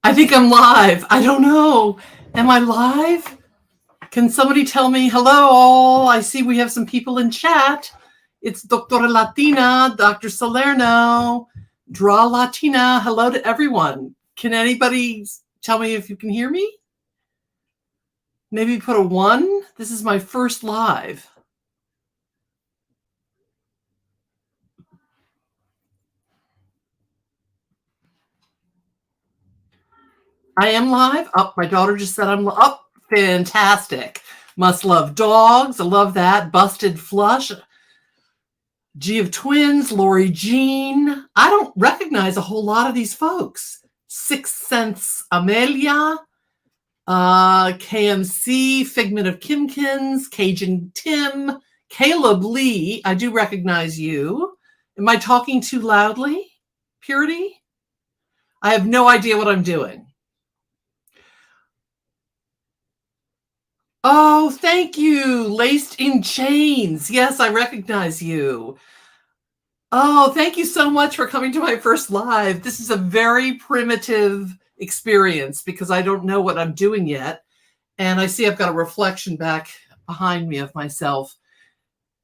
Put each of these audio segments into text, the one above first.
I think I'm live. I don't know. Am I live? Can somebody tell me hello all? I see we have some people in chat. It's Doctora Latina, Dr. Salerno, Draw Latina. Hello to everyone. Can anybody tell me if you can hear me? Maybe put a 1. This is my first live. I am live. Oh, my daughter just said I'm up. Oh, fantastic. Must love dogs. I love that. Busted Flush. G of Twins, Lori Jean. I don't recognize a whole lot of these folks. Sixth Sense Amelia, KMC, Figment of Kimkins, Cajun Tim, Caleb Lee. I do recognize you. Am I talking too loudly? Purity? I have no idea what I'm doing. Oh, thank you. Laced in Chains. Yes, I recognize you. Oh, thank you so much for coming to my first live. This is a very primitive experience because I don't know what I'm doing yet. And I see I've got a reflection back behind me of myself.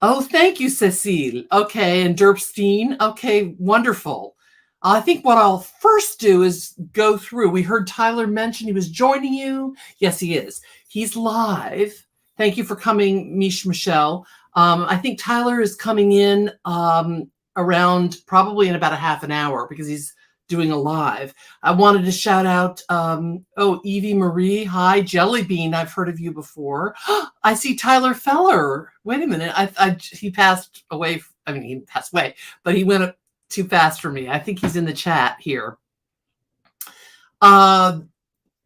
Oh, thank you, Cecile. Okay, and Derpstein. Okay, wonderful. I think what I'll first do is go through. We heard Tyler mention he was joining you. Yes, he is. He's live. Thank you for coming, Michelle. I think Tyler is coming in around probably in about a half an hour because he's doing a live. I wanted to shout out, Evie Marie. Hi, Jellybean. I've heard of you before. I see Tyler Feller. Wait a minute. He passed away. I mean, he passed away, but he went too fast for me. I think he's in the chat here.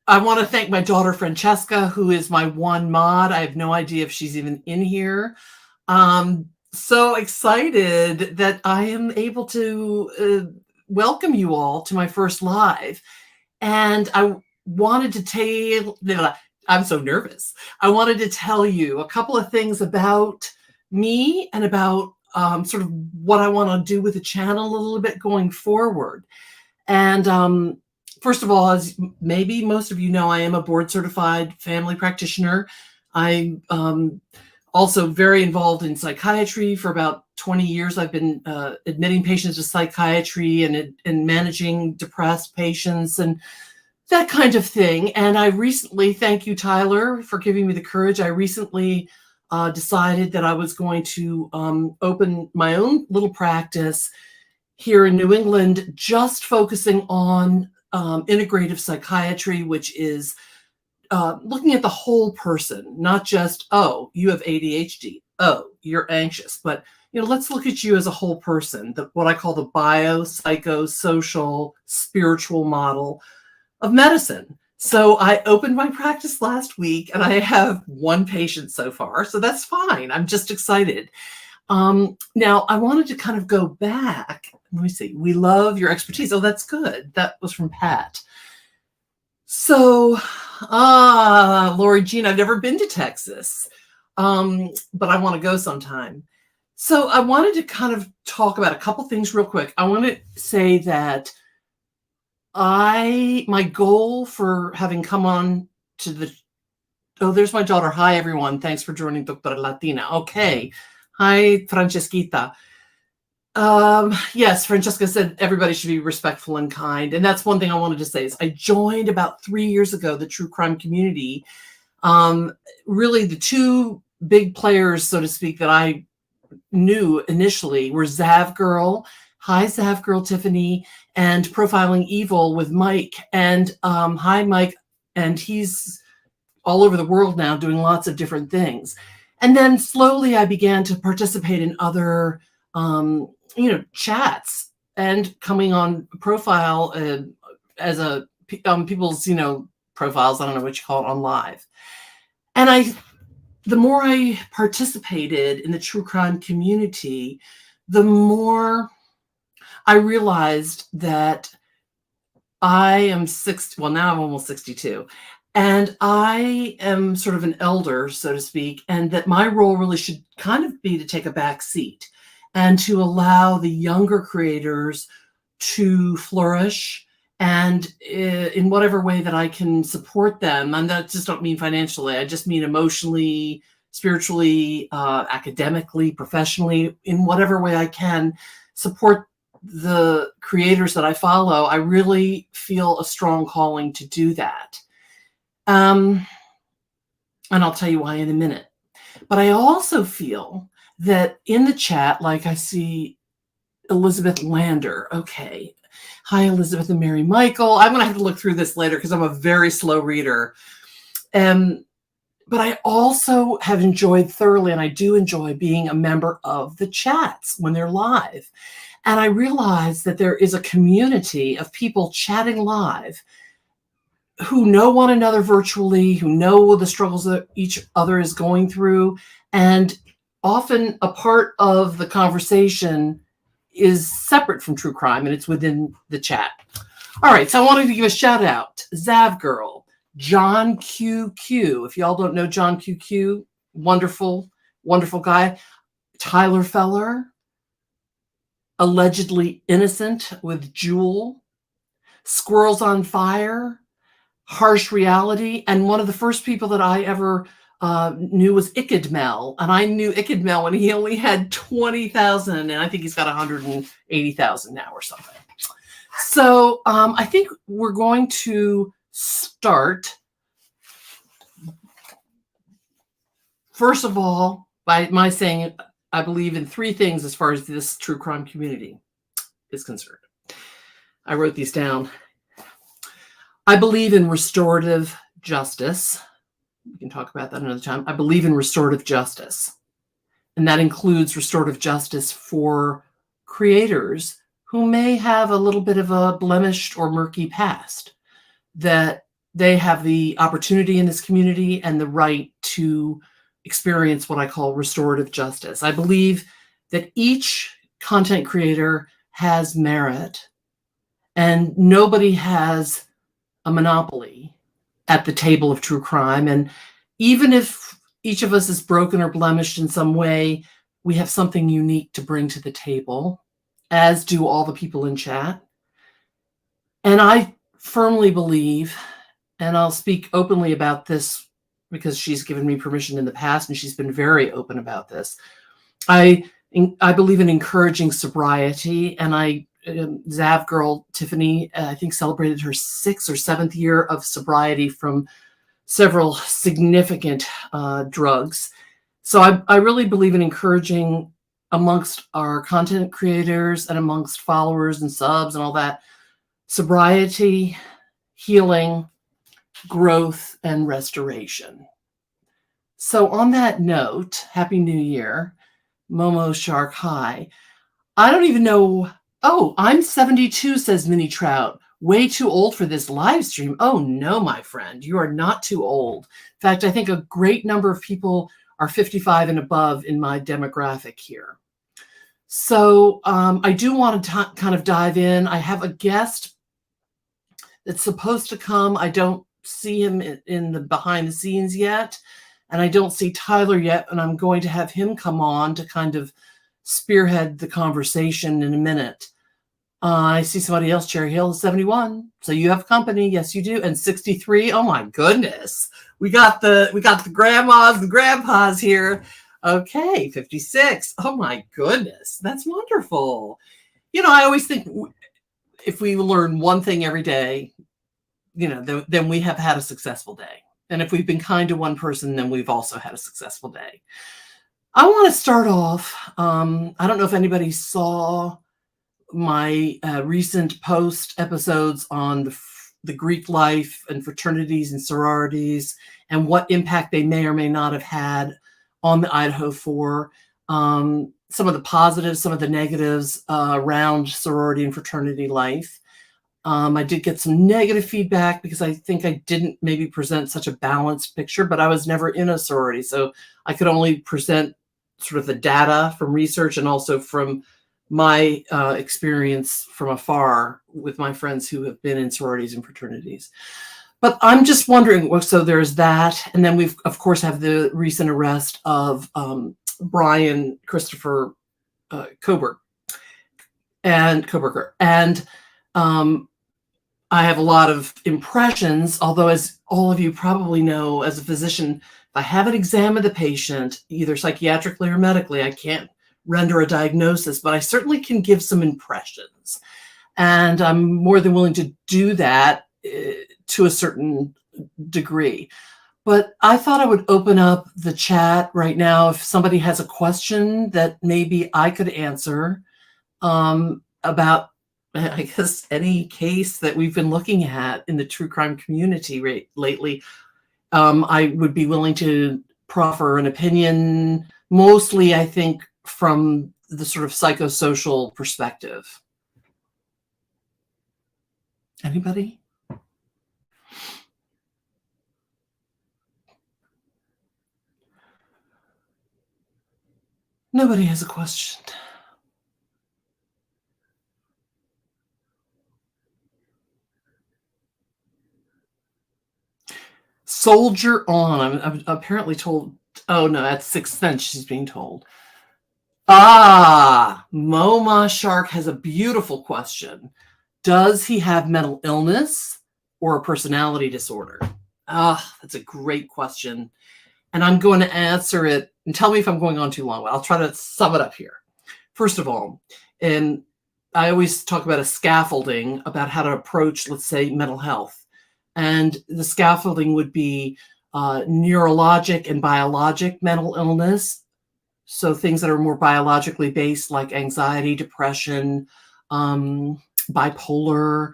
I want to thank my daughter, Francesca, who is my one mod. I have no idea if she's even in here. So excited that I am able to welcome you all to my first live. And I wanted to tell, I'm so nervous. I wanted to tell you a couple of things about me and about sort of what I want to do with the channel a little bit going forward. And first of all, as maybe most of you know, I am a board certified family practitioner. I'm also very involved in psychiatry. For about 20 years, I've been admitting patients to psychiatry and managing depressed patients and that kind of thing. And I recently, thank you, Tyler, for giving me the courage. I recently decided that I was going to open my own little practice here in New England, just focusing on integrative psychiatry, which is looking at the whole person, not just, oh, you have ADHD, oh, you're anxious, but let's look at you as a whole person, what I call the biopsychosocial spiritual model of medicine. So I opened my practice last week and I have one patient so far, so that's fine. I'm just excited. Now I wanted to kind of go back. Let me see. We love your expertise. Oh, that's good. That was from Pat. So, Lori Jean, I've never been to Texas, but I want to go sometime. So I wanted to kind of talk about a couple things real quick. I want to say that my goal for having come on to there's my daughter. Hi, everyone. Thanks for joining Doctora Latina. Okay. Hi, Francesquita. Yes, Francesca said everybody should be respectful and kind. And that's one thing I wanted to say is I joined about 3 years ago, the true crime community. Really the two big players, so to speak, that I knew initially were Zav Girl. Hi, Zav Girl Tiffany, and Profiling Evil with Mike. And hi, Mike. And he's all over the world now doing lots of different things. And then slowly I began to participate in other chats and coming on profile as people's, profiles. I don't know what you call it on live. And the more I participated in the true crime community, the more I realized that I am now I'm almost 62. And I am sort of an elder, so to speak, and that my role really should kind of be to take a back seat and to allow the younger creators to flourish And in whatever way that I can support them, and that just don't mean financially, I just mean emotionally, spiritually, academically, professionally, in whatever way I can support the creators that I follow, I really feel a strong calling to do that. And I'll tell you why in a minute. But I also feel that in the chat, like I see Elizabeth Lander. Okay. Hi, Elizabeth and Mary Michael. I'm going to have to look through this later because I'm a very slow reader. But I also have enjoyed thoroughly, and I do enjoy being a member of the chats when they're live. And I realize that there is a community of people chatting live who know one another virtually, who know the struggles that each other is going through. And often a part of the conversation is separate from true crime, and it's within the chat. All right, so I wanted to give a shout out. Zav Girl, John QQ. If y'all don't know John QQ, wonderful, wonderful guy. Tyler Feller, Allegedly Innocent with Jewel, Squirrels on Fire, Harsh Reality, and one of the first people that I ever knew was Ickidmel, and I knew Ickidmel when he only had 20,000, and I think he's got 180,000 now or something. So I think we're going to start, first of all, by my saying I believe in three things as far as this true crime community is concerned. I wrote these down. I believe in restorative justice. We can talk about that another time. I believe in restorative justice. And that includes restorative justice for creators who may have a little bit of a blemished or murky past, that they have the opportunity in this community and the right to experience what I call restorative justice. I believe that each content creator has merit, and nobody has a monopoly at the table of true crime. And even if each of us is broken or blemished in some way, we have something unique to bring to the table, as do all the people in chat. And I firmly believe, and I'll speak openly about this because she's given me permission in the past and she's been very open about this. I believe in encouraging sobriety, and Zav Girl Tiffany, I think, celebrated her 6th or 7th year of sobriety from several significant drugs. So I really believe in encouraging amongst our content creators and amongst followers and subs and all that, sobriety, healing, growth, and restoration. So on that note, Happy New Year, Momo Shark High. I don't even know. Oh, I'm 72, says Minnie Trout. Way too old for this live stream. Oh, no, my friend, you are not too old. In fact, I think a great number of people are 55 and above in my demographic here. So I do want to kind of dive in. I have a guest that's supposed to come. I don't see him in the behind the scenes yet, and I don't see Tyler yet, and I'm going to have him come on to kind of spearhead the conversation in a minute. I see somebody else. Cherry Hill is 71. So you have company. Yes, you do. And 63. Oh my goodness. We got the grandmas and grandpas here. Okay, 56. Oh my goodness. That's wonderful. You know, I always think if we learn one thing every day, you know, then we have had a successful day. And if we've been kind to one person, then we've also had a successful day. I want to start off. I don't know if anybody saw my recent post episodes on the Greek life and fraternities and sororities and what impact they may or may not have had on the Idaho 4. Some of the positives, some of the negatives around sorority and fraternity life. I did get some negative feedback because I think I didn't maybe present such a balanced picture, but I was never in a sorority. So I could only present sort of the data from research and also from my experience from afar with my friends who have been in sororities and fraternities. But I'm just wondering, so there's that. And then we've, of course, have the recent arrest of Bryan Christopher Kohberger. And I have a lot of impressions, although as all of you probably know, as a physician, if I haven't examined the patient, either psychiatrically or medically, I can't render a diagnosis, but I certainly can give some impressions. And I'm more than willing to do that to a certain degree. But I thought I would open up the chat right now if somebody has a question that maybe I could answer about, I guess, any case that we've been looking at in the true crime community lately. I would be willing to proffer an opinion, mostly, I think, from the sort of psychosocial perspective. Anybody? Nobody has a question. Soldier on. I'm apparently told. Oh no, that's Sixth Sense. She's being told. Moma Shark has a beautiful question. Does he have mental illness or a personality disorder? That's a great question. And I'm going to answer it, and tell me if I'm going on too long. I'll try to sum it up here. First of all, and I always talk about a scaffolding about how to approach, let's say, mental health. And the scaffolding would be neurologic and biologic mental illness. So things that are more biologically based, like anxiety, depression, bipolar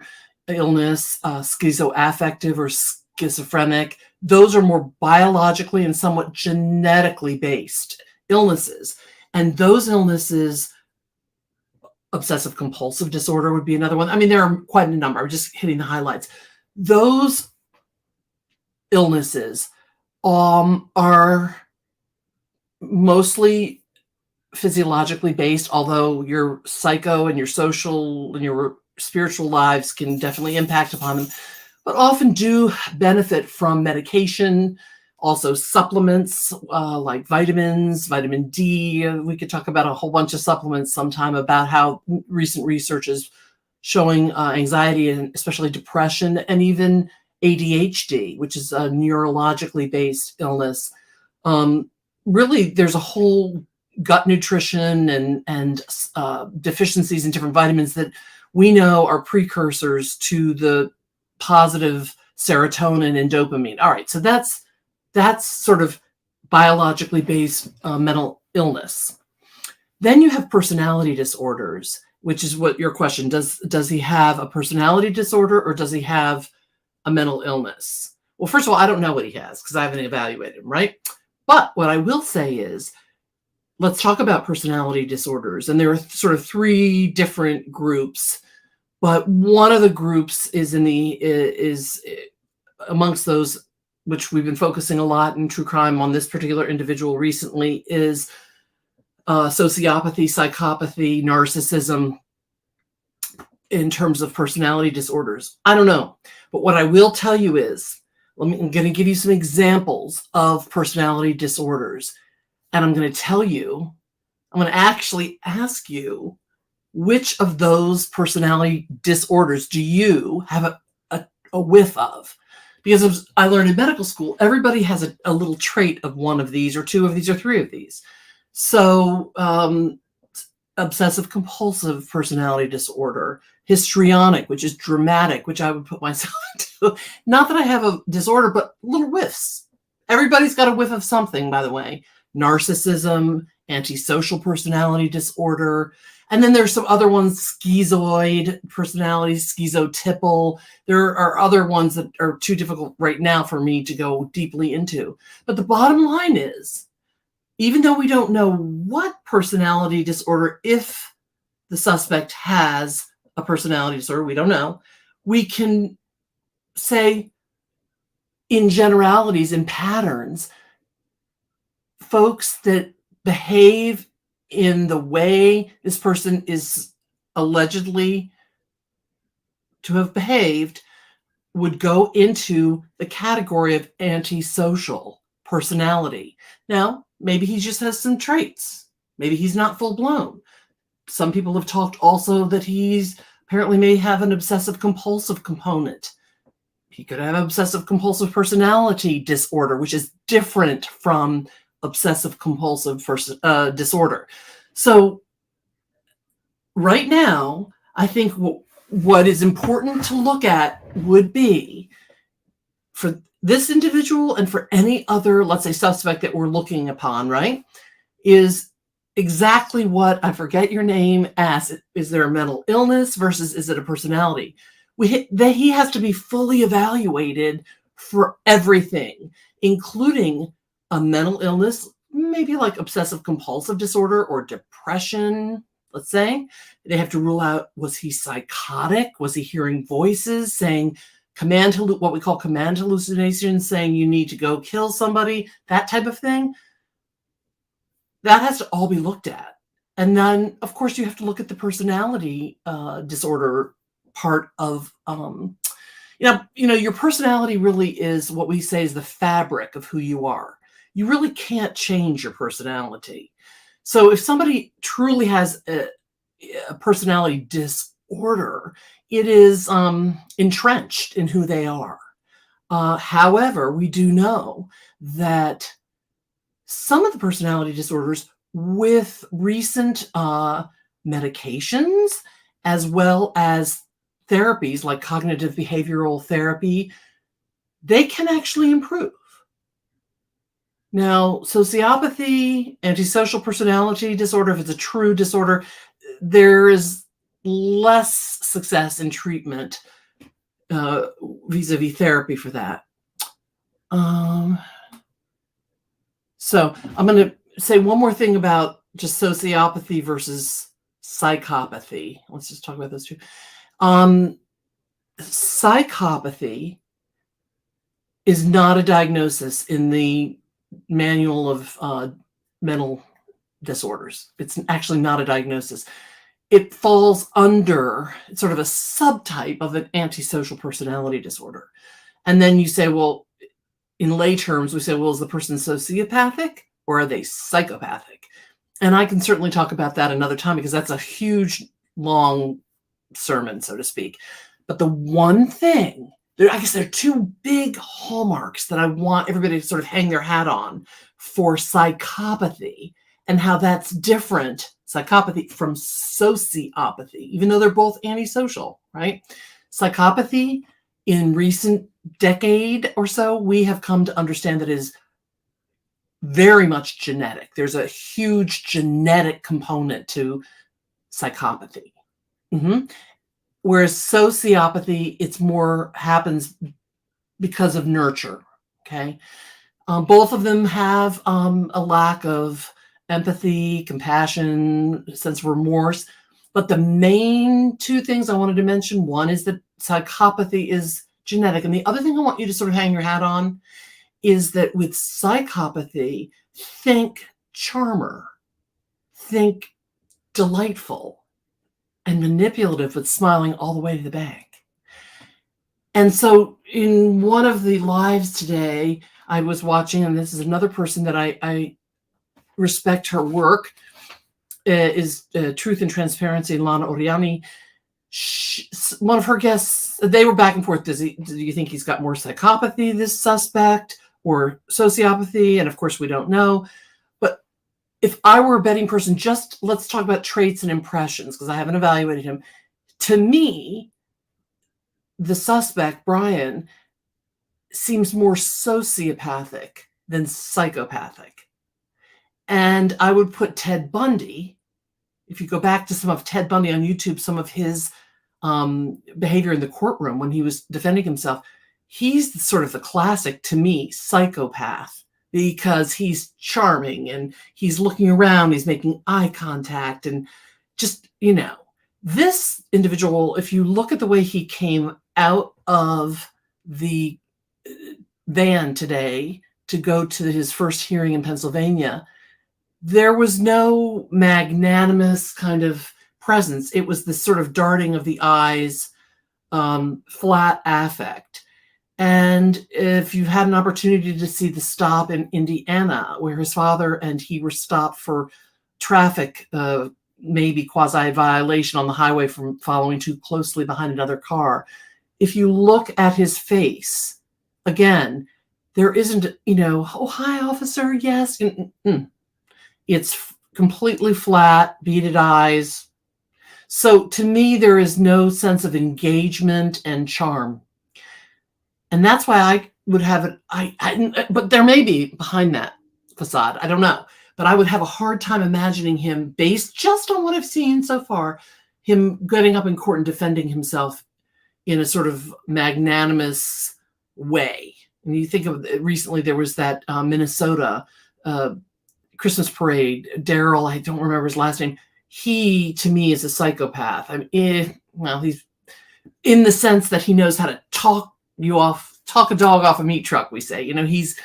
illness, schizoaffective or schizophrenic. Those are more biologically and somewhat genetically based illnesses. And those illnesses, obsessive compulsive disorder would be another one. I mean, there are quite a number. I'm just hitting the highlights. Those illnesses are mostly physiologically based, although your psycho and your social and your spiritual lives can definitely impact upon them, but often do benefit from medication, also supplements like vitamins, vitamin D. We could talk about a whole bunch of supplements sometime about how recent research is showing anxiety and especially depression and even ADHD, which is a neurologically based illness. Really, there's a whole gut nutrition and deficiencies in different vitamins that we know are precursors to the positive serotonin and dopamine. All right, so that's sort of biologically based mental illness. Then you have personality disorders, which is what your question, does he have a personality disorder or does he have a mental illness? Well, first of all, I don't know what he has because I haven't evaluated him, right? But what I will say is, let's talk about personality disorders. And there are sort of three different groups, but one of the groups is amongst those which we've been focusing a lot in true crime on this particular individual recently is sociopathy, psychopathy, narcissism in terms of personality disorders. I don't know. But what I will tell you is, I'm going to give you some examples of personality disorders. And I'm going to actually ask you, which of those personality disorders do you have a whiff of? Because as I learned in medical school, everybody has a little trait of one of these or two of these or three of these. So obsessive compulsive personality disorder, histrionic, which is dramatic, which I would put myself into. Not that I have a disorder, but little whiffs. Everybody's got a whiff of something, by the way. Narcissism, antisocial personality disorder. And then there's some other ones, schizoid personality, schizotypal. There are other ones that are too difficult right now for me to go deeply into. But the bottom line is, even though we don't know what personality disorder, if the suspect has a personality disorder, we don't know, we can say in generalities and patterns, folks that behave in the way this person is allegedly to have behaved would go into the category of antisocial personality. Now, maybe he just has some traits. Maybe he's not full blown. Some people have talked also that he's apparently may have an obsessive compulsive component. He could have obsessive compulsive personality disorder, which is different from obsessive compulsive disorder. So right now, I think what is important to look at would be, for this individual and for any other, let's say, suspect that we're looking upon, right, is exactly what, I forget your name, asked. Is there a mental illness versus is it a personality? He has to be fully evaluated for everything, including a mental illness, maybe like obsessive compulsive disorder or depression, let's say. They have to rule out, was he psychotic? Was he hearing voices saying what we call command hallucinations, saying you need to go kill somebody, that type of thing? That has to all be looked at. And then, of course, you have to look at the personality disorder part of, your personality really is what we say is the fabric of who you are. You really can't change your personality. So if somebody truly has a personality disorder, it is entrenched in who they are. However, we do know that some of the personality disorders, with recent medications, as well as therapies like cognitive behavioral therapy, they can actually improve. Now, sociopathy, antisocial personality disorder, if it's a true disorder, there is less success in treatment vis-a-vis therapy for that. So I'm going to say one more thing about just sociopathy versus psychopathy. Let's just talk about those two. Psychopathy is not a diagnosis in the manual of mental disorders. It's actually not a diagnosis. It falls under sort of a subtype of an antisocial personality disorder. And then you say, well, in lay terms, we say, well, is the person sociopathic or are they psychopathic? And I can certainly talk about that another time, because that's a huge, long sermon, so to speak. But the one thing, I guess there are two big hallmarks that I want everybody to sort of hang their hat on for psychopathy, and how that's different, psychopathy, from sociopathy, even though they're both antisocial, right? Psychopathy, in recent decade or so, we have come to understand that it is very much genetic. There's a huge genetic component to psychopathy. Whereas sociopathy, it's more happens because of nurture. Okay. Both of them have a lack of empathy, compassion, sense of remorse. But the main two things I wanted to mention, one is that psychopathy is genetic. And the other thing I want you to sort of hang your hat on is that with psychopathy, think charmer, think delightful and manipulative, but smiling all the way to the bank. And so in one of the lives today, I was watching, and this is another person that I respect her work, is Truth and Transparency, Lana Oriani. One of her guests, they were back and forth. Do you think he's got more psychopathy, this suspect, or sociopathy? And of course, we don't know. But if I were a betting person, just let's talk about traits and impressions, because I haven't evaluated him. To me, the suspect, Bryan, seems more sociopathic than psychopathic. And I would put Ted Bundy, if you go back to some of Ted Bundy on YouTube, some of his behavior in the courtroom when he was defending himself, he's sort of the classic, to me, psychopath, because he's charming and he's looking around, he's making eye contact, and just, this individual, if you look at the way he came out of the van today to go to his first hearing in Pennsylvania, there was no magnanimous kind of presence. It was this sort of darting of the eyes, flat affect. And if you've had an opportunity to see the stop in Indiana, where his father and he were stopped for traffic maybe quasi violation on the highway from following too closely behind another car. If you look at his face, again, there isn't, oh, hi, officer, yes. It's completely flat, beaded eyes. So to me, there is no sense of engagement and charm. And that's why I would have it, but there may be behind that facade, I don't know. But I would have a hard time imagining him, based just on what I've seen so far, him getting up in court and defending himself in a sort of magnanimous way. And you think of, recently there was that Minnesota Christmas parade. Daryl, I don't remember his last name. He, to me, is a psychopath. I mean, he's in the sense that he knows how to talk a dog off a meat truck, we say. He's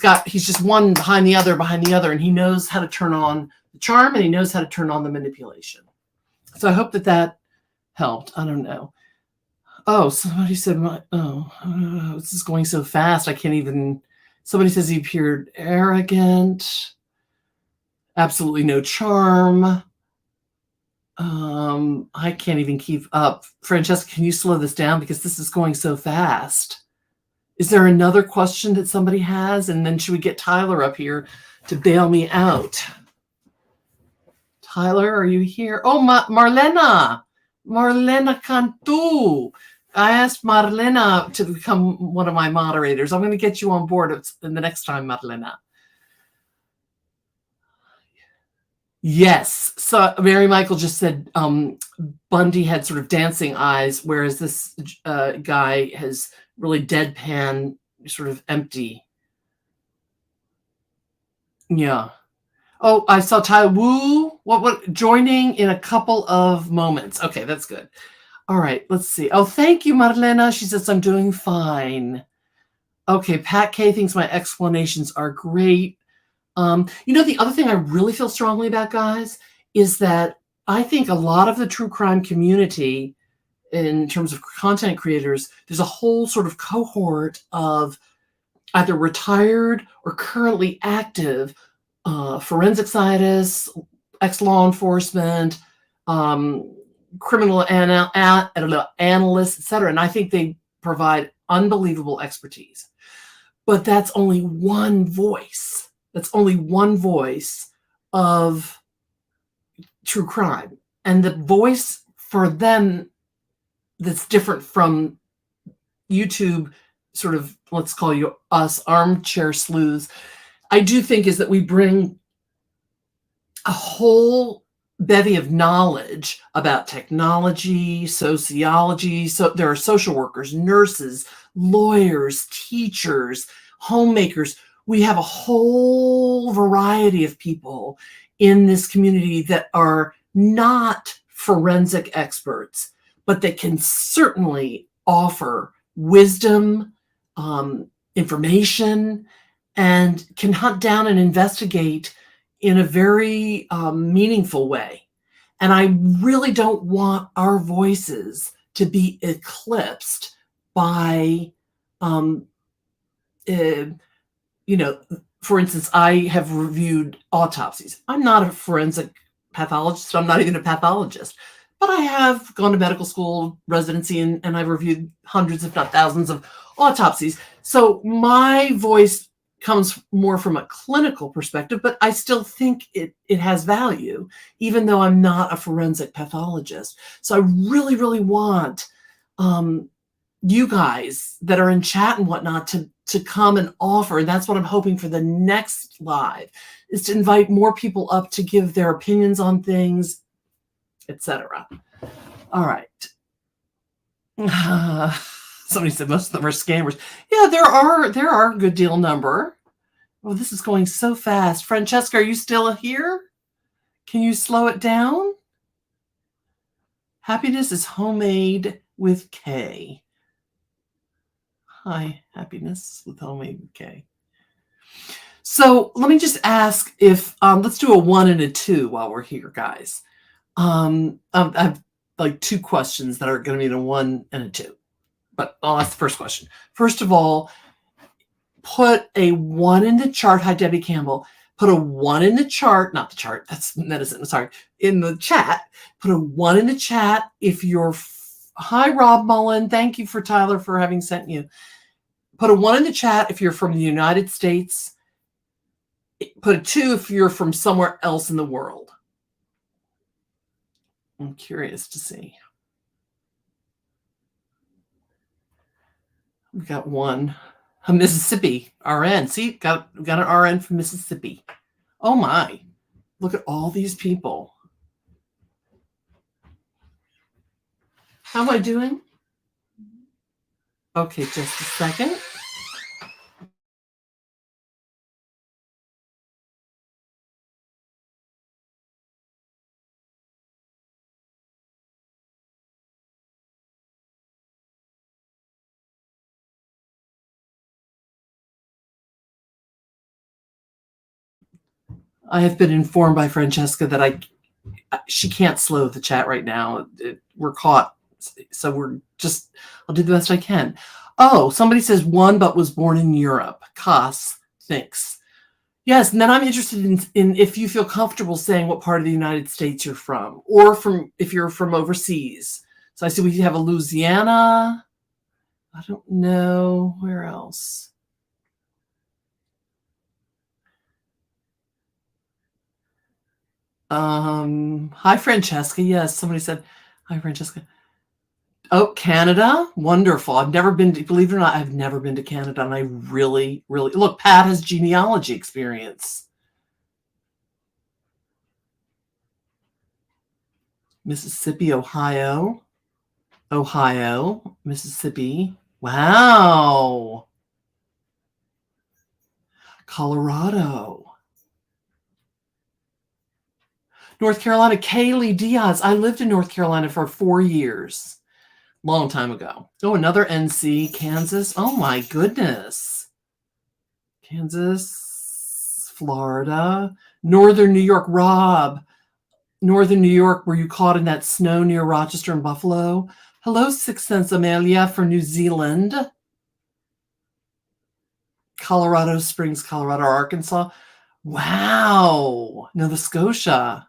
just one behind the other, and he knows how to turn on the charm, and he knows how to turn on the manipulation. So I hope that helped. I don't know. Oh, somebody said, this is going so fast. I can't even, somebody says he appeared arrogant, absolutely no charm. I can't even keep up. Francesca, can you slow this down? Because this is going so fast. Is there another question that somebody has? And then should we get Tyler up here to bail me out? Tyler, are you here? Oh, Marlena Cantu. I asked Marlena to become one of my moderators. I'm going to get you on board the next time, Marlena. Yes. So Mary Michael just said Bundy had sort of dancing eyes, whereas this guy has really deadpan, sort of empty. Yeah. Oh, I saw Tai Wu. What joining in a couple of moments. Okay, that's good. All right, let's see. Oh, thank you, Marlena. She says I'm doing fine. Okay, Pat K thinks my explanations are great. The other thing I really feel strongly about, guys, is that I think a lot of the true crime community, in terms of content creators, there's a whole sort of cohort of either retired or currently active forensic scientists, ex-law enforcement, criminal analysts, etc. And I think they provide unbelievable expertise. But that's only one voice. That's only one voice of true crime. And the voice for them that's different from YouTube, sort of, let's call you us armchair sleuths, I do think is that we bring a whole bevy of knowledge about technology, sociology. So there are social workers, nurses, lawyers, teachers, homemakers. We have a whole variety of people in this community that are not forensic experts, but they can certainly offer wisdom, information, and can hunt down and investigate in a very meaningful way. And I really don't want our voices to be eclipsed by, for instance, I have reviewed autopsies. I'm not a forensic pathologist. I'm not even a pathologist. But I have gone to medical school residency and I've reviewed hundreds, if not thousands, of autopsies. So my voice comes more from a clinical perspective, but I still think it has value, even though I'm not a forensic pathologist. So I really, really want you guys that are in chat and whatnot to come and offer. And that's what I'm hoping for the next live, is to invite more people up to give their opinions on things, etc. All right. Somebody said most of them are scammers. Yeah, there are a good deal number. Oh, this is going so fast. Francesca, are you still here? Can you slow it down? Happiness is homemade with K. Hi, happiness with homemade with K. So let me just ask if, let's do a 1 and a 2 while we're here, guys. I have like 2 questions that are going to be a 1 and a 2. But I'll ask the first question. First of all, put a 1 in the chart. Hi, Debbie Campbell. Put a 1 in the chart, not the chart, that's medicine, sorry, in the chat. Put a 1 in the chat if you're, hi, Rob Mullen. Thank you for Tyler for having sent you. Put a 1 in the chat if you're from the United States. Put a 2 if you're from somewhere else in the world. I'm curious to see. We got 1. A Mississippi RN. See, got an RN from Mississippi. Oh my. Look at all these people. How am I doing? Okay, just a second. I have been informed by Francesca that she can't slow the chat right now. We're caught. So I'll do the best I can. Oh, somebody says 1 but was born in Europe. Kas thinks. Yes, and then I'm interested in if you feel comfortable saying what part of the United States you're from, or if you're from overseas. So I see we have a Louisiana. I don't know where else. Hi, Francesca. Yes, somebody said, hi, Francesca. Oh, Canada. Wonderful. I've never been to, believe it or not, I've never been to Canada. And I really, really, look, Pat has genealogy experience. Mississippi, Ohio, Mississippi. Wow. Colorado. North Carolina, Kaylee Diaz. I lived in North Carolina for 4 years. Long time ago. Oh, another NC, Kansas. Oh my goodness. Kansas, Florida, Northern New York. Rob, Northern New York, were you caught in that snow near Rochester and Buffalo? Hello, Sixth Sense Amelia from New Zealand. Colorado Springs, Colorado, Arkansas. Wow. Nova Scotia.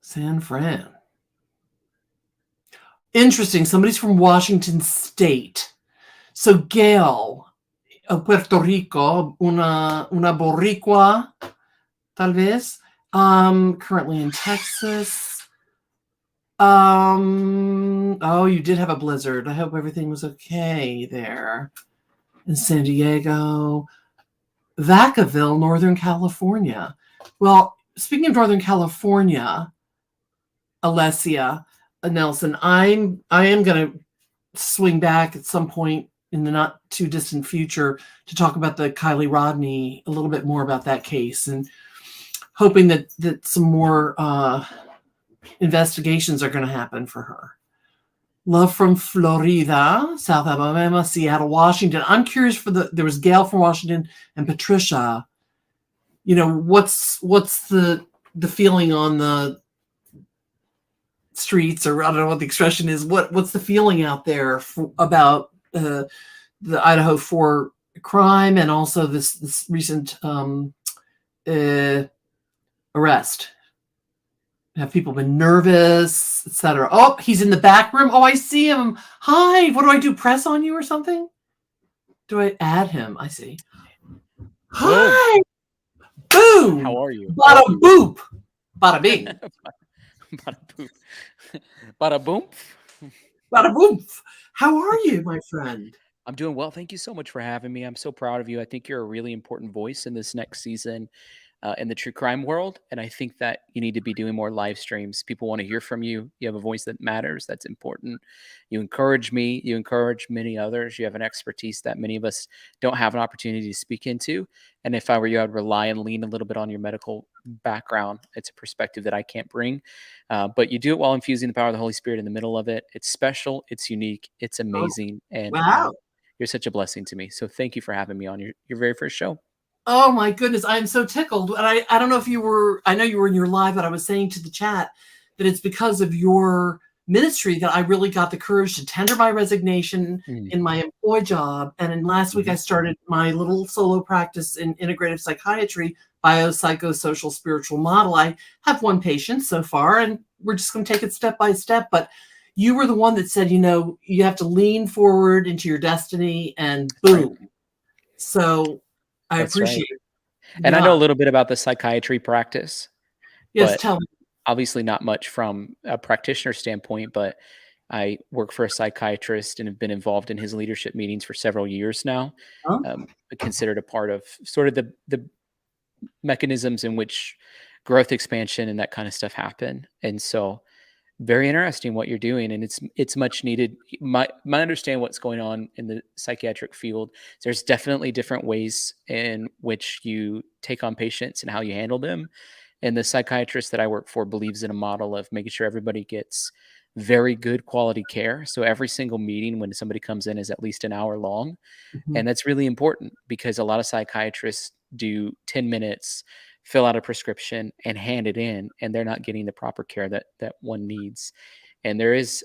San Fran. Interesting. Somebody's from Washington State. So Gail, Puerto Rico, una boricua, tal vez. Currently in Texas. Oh, you did have a blizzard. I hope everything was okay there. In San Diego. Vacaville, Northern California. Well, speaking of Northern California, Alessia Nelson, I am going to swing back at some point in the not too distant future to talk about the Kylie Rodney, a little bit more about that case, and hoping that some more investigations are going to happen for her. Love from Florida, South Alabama, Seattle, Washington. I'm curious there was Gail from Washington and Patricia. You know, what's the feeling on the streets, or I don't know what the expression is. What's the feeling out there about the Idaho 4 crime, and also this recent arrest? Have people been nervous, etc.? Oh, he's in the back room. Oh, I see him. Hi. What do I do? Press on you or something? Do I add him? I see. Hi. Boom. How are you? Bada boop. Bada bing. Bada boop. Bada boom. Bada boom. How are you, my friend? I'm doing well. Thank you so much for having me. I'm so proud of you. I think you're a really important voice in this next season in the true crime world. And I think that you need to be doing more live streams. People want to hear from you. You have a voice that matters. That's important. You encourage me. You encourage many others. You have an expertise that many of us don't have an opportunity to speak into. And if I were you, I'd rely and lean a little bit on your medical background. It's a perspective that I can't bring. But you do it while infusing the power of the Holy Spirit in the middle of it. It's special. It's unique. It's amazing. And wow. You're such a blessing to me. So thank you for having me on your very first show. Oh my goodness, I'm so tickled. And I don't know if you were, I know you were in your live, but I was saying to the chat that it's because of your ministry that I really got the courage to tender my resignation Mm. in my employ job. And then last week, Mhm. I started my little solo practice in integrative psychiatry, biopsychosocial spiritual model. I have one patient so far, and we're just going to take it step by step. But you were the one that said, you have to lean forward into your destiny, and That's right. boom. So I That's right. appreciate it. And I know Yeah. a little bit about the psychiatry practice, Yes. but Tell me. obviously not much from a practitioner standpoint, but I work for a psychiatrist and have been involved in his leadership meetings for several years now. Huh? Considered a part of sort of the mechanisms in which growth expansion and that kind of stuff happen. And so very interesting what you're doing, and it's much needed. My understand what's going on in the psychiatric field. There's definitely different ways in which you take on patients and how you handle them. And the psychiatrist that I work for believes in a model of making sure everybody gets very good quality care. So every single meeting when somebody comes in is at least an hour long. Mhm. And that's really important because a lot of psychiatrists do 10 minutes, fill out a prescription, and hand it in, and they're not getting the proper care that one needs. And there is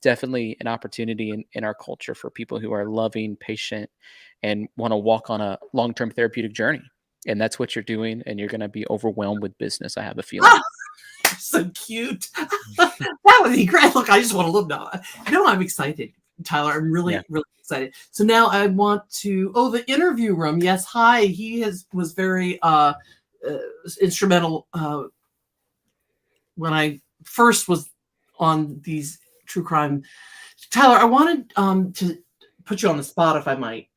definitely an opportunity in our culture for people who are loving, patient, and want to walk on a long term therapeutic journey. And that's what you're doing. And you're going to be overwhelmed with business, I have a feeling. Ah, so cute. That would be great. Look, I just want to look now. No, I'm excited, Tyler. I'm Yeah. really, really excited. So now I want to. Oh, the interview room. Yes, hi. He was very uh instrumental when I first was on these true crime. Tyler, I wanted to put you on the spot, if I might.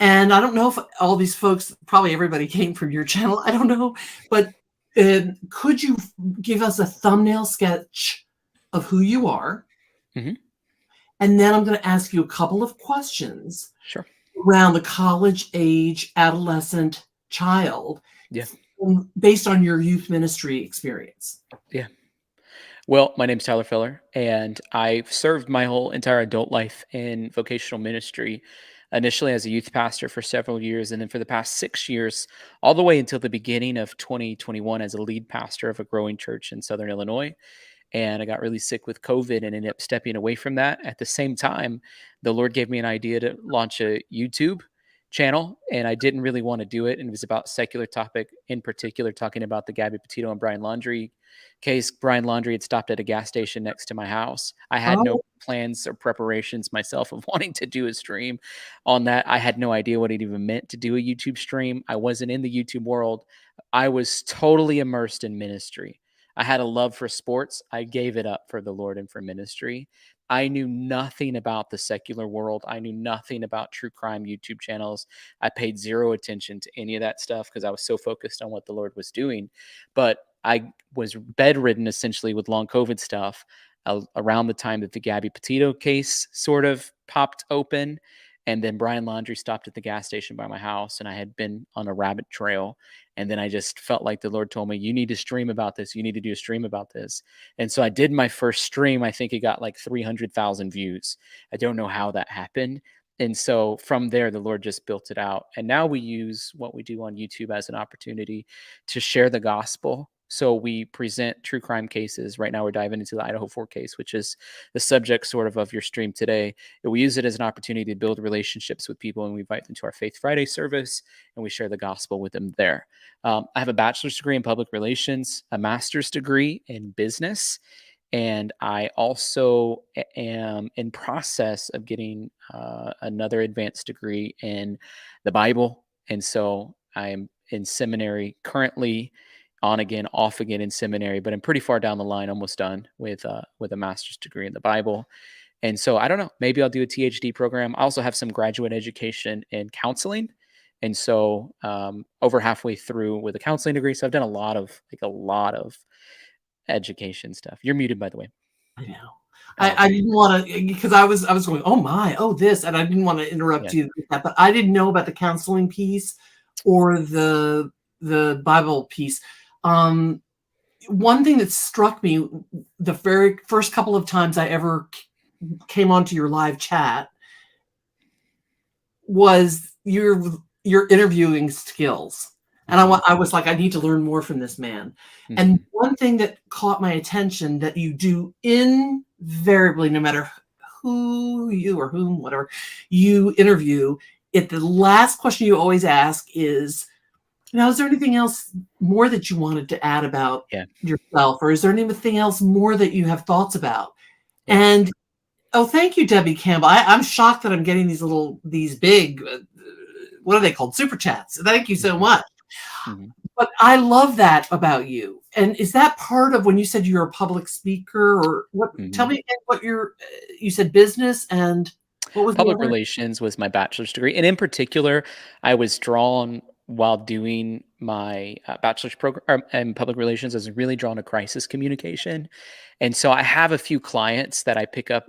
And I don't know if all these folks, probably everybody came from your channel. I don't know, but could you give us a thumbnail sketch of who you are? Hmm. And then I'm going to ask you a couple of questions Sure. around the college age adolescent child Yeah. based on your youth ministry experience. Yeah. Well, my name's Tyler Filler, and I've served my whole entire adult life in vocational ministry, initially as a youth pastor for several years, and then for the past 6 years, all the way until the beginning of 2021 as a lead pastor of a growing church in Southern Illinois. And I got really sick with COVID and ended up stepping away from that. At the same time, the Lord gave me an idea to launch a YouTube channel, and I didn't really want to do it. And it was about secular topic, in particular, talking about the Gabby Petito and Bryan Laundrie case. Bryan Laundrie had stopped at a gas station next to my house. I had no Oh, plans or preparations myself of wanting to do a stream on that. I had no idea what it even meant to do a YouTube stream. I wasn't in the YouTube world. I was totally immersed in ministry. I had a love for sports. I gave it up for the Lord and for ministry. I knew nothing about the secular world. I knew nothing about true crime YouTube channels. I paid zero attention to any of that stuff because I was so focused on what the Lord was doing. But I was bedridden essentially with long COVID stuff around the time that the Gabby Petito case sort of popped open. And then Bryan Laundrie stopped at the gas station by my house, and I had been on a rabbit trail. And then I just felt like the Lord told me, you need to stream about this. You need to do a stream about this. And so I did my first stream. I think it got like 300,000 views. I don't know how that happened. And so from there, the Lord just built it out. And now we use what we do on YouTube as an opportunity to share the gospel. So we present true crime cases. Right now, we're diving into the Idaho 4 case, which is the subject sort of your stream today. And we use it as an opportunity to build relationships with people, and we invite them to our Faith Friday service, and we share the gospel with them there. I have a bachelor's degree in public relations, a master's degree in business, and I also am in process of getting another advanced degree in the Bible. And so I'm in seminary currently, on again, off again in seminary, but I'm pretty far down the line, almost done with a master's degree in the Bible. And so I don't know, maybe I'll do a THD program. I also have some graduate education in counseling. And so over halfway through with a counseling degree. So I've done a lot of education stuff. You're muted, by the way. I know. Oh, I okay. didn't want to, because I was going, oh my, oh this, and I didn't want to interrupt Yeah. you with that, but I didn't know about the counseling piece or the Bible piece. Um, One thing that struck me the very first couple of times I ever came onto your live chat was your interviewing skills. And Hmm. I was like, I need to learn more from this man. And Hmm. one thing that caught my attention that you do invariably, no matter who you or whom, whatever you interview, the last question you always ask is, now, is there anything else more that you wanted to add about Yeah. yourself? Or is there anything else more that you have thoughts about? Yeah. And oh, thank you, Debbie Campbell. I'm shocked that I'm getting these big, what are they called? Super chats. Thank you so Hmm. much. Hmm. But I love that about you. And is that part of when you said you're a public speaker or what? Tell Hmm. me again what you said business and what was the Public other? relations was my bachelor's degree, and in particular, I was drawn while doing my bachelor's program in public relations. I was really drawn to crisis communication, and so I have a few clients that I pick up.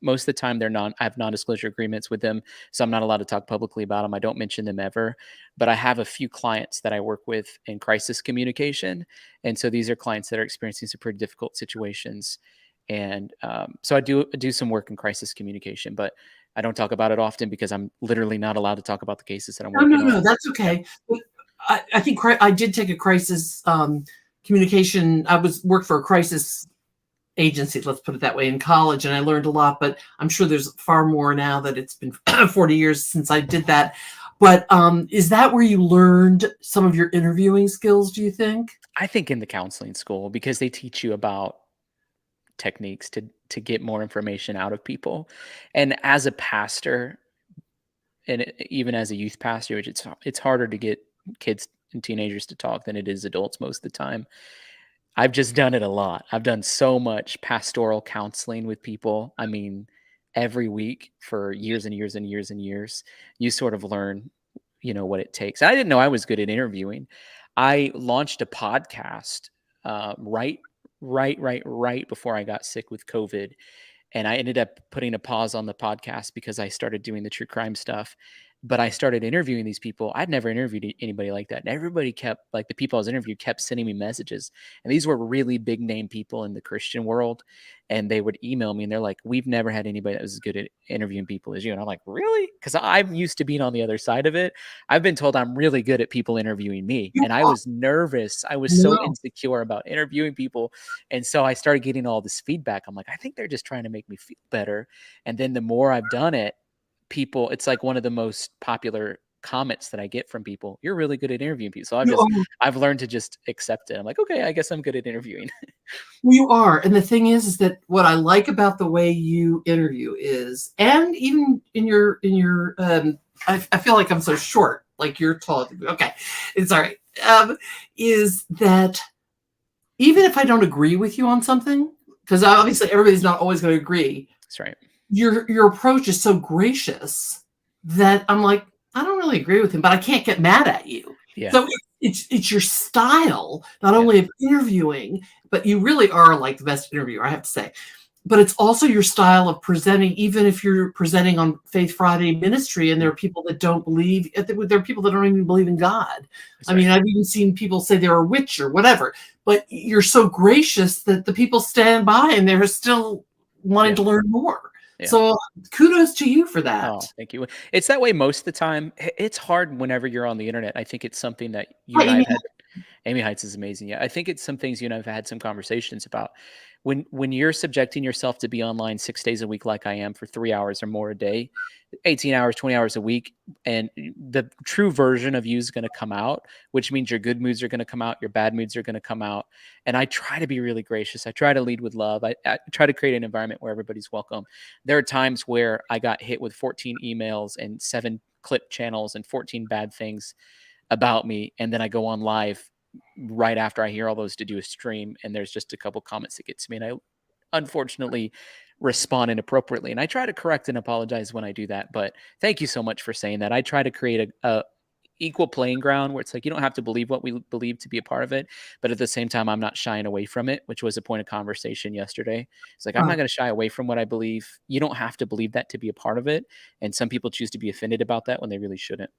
Most of the time, they're non. I have non-disclosure agreements with them, so I'm not allowed to talk publicly about them. I don't mention them ever, but I have a few clients that I work with in crisis communication, and so these are clients that are experiencing some pretty difficult situations, and so I do some work in crisis communication, but I don't talk about it often because I'm literally not allowed to talk about the cases that I'm No, no, working on. no, that's Yeah. okay. But I think I did take a crisis communication. I was worked for a crisis agency, let's put it that way, in college, and I learned a lot. But I'm sure there's far more now that it's been 40 years since I did that. But is that where you learned some of your interviewing skills? Do you think? I think in the counseling school because they teach you about techniques to get more information out of people. And as a pastor and even as a youth pastor, which it's harder to get kids and teenagers to talk than it is adults most of the time. I've just done it a lot. I've done so much pastoral counseling with people. I mean, every week for years and years and years and years, you sort of learn, what it takes. I didn't know I was good at interviewing. I launched a podcast right before I got sick with COVID, and I ended up putting a pause on the podcast because I started doing the true crime stuff. But I started interviewing these people. I'd never interviewed anybody like that. And everybody kept, like the people I was interviewing, kept sending me messages. And these were really big name people in the Christian world. And they would email me and they're like, we've never had anybody that was as good at interviewing people as you. And I'm like, really? Because I'm used to being on the other side of it. I've been told I'm really good at people interviewing me. You And I are. was nervous. I was so No. insecure about interviewing people, and so I started getting all this feedback. I'm like, I think they're just trying to make me feel better. And then the more I've done it, it's like one of the most popular comments that I get from people. You're really good at interviewing people. So You are. I've learned to just accept it. I'm like, okay, I guess I'm good at interviewing. You are. And the thing is that what I like about the way you interview is, and even I feel like I'm so short, like you're tall. Okay. It's all right. Is that even if I don't agree with you on something, because obviously everybody's not always going to agree, That's right. your approach is so gracious that I'm like, I don't really agree with him, but I can't get mad at you. Yeah. So it's your style, not Yeah. only of interviewing, but you really are like the best interviewer, I have to say. But it's also your style of presenting, even if you're presenting on Faith Friday ministry, and there Mm. are people that don't believe, there are people that don't even believe in God. That's I right. mean, I've even seen people say they're a witch or whatever, but you're so gracious that the people stand by and they're still wanting Yeah. to learn more. Yeah. So kudos to you for Oh, that. thank you. It's that way most of the time. It's hard whenever you're on the internet. I think it's something that you Hi, and I Amy. have had. Amy Heights is amazing. Yeah, I think it's some things you and I've had some conversations about. When you're subjecting yourself to be online 6 days a week, like I am, for 3 hours or more a day, 18 hours, 20 hours a week, and the true version of you is going to come out, which means your good moods are going to come out, your bad moods are going to come out. And I try to be really gracious. I try to lead with love. I try to create an environment where everybody's welcome. There are times where I got hit with 14 emails and 7 clip channels and 14 bad things about me, and then I go on live right after I hear all those to do a stream, and there's just a couple comments that get to me, and I unfortunately respond inappropriately, and I try to correct and apologize when I do that. But thank you so much for saying that. I try to create a equal playing ground where it's like you don't have to believe what we believe to be a part of it, but at the same time I'm not shying away from it, which was a point of conversation yesterday. It's like I'm not Uh, going to shy away from what I believe. You don't have to believe that to be a part of it, and some people choose to be offended about that when they really shouldn't.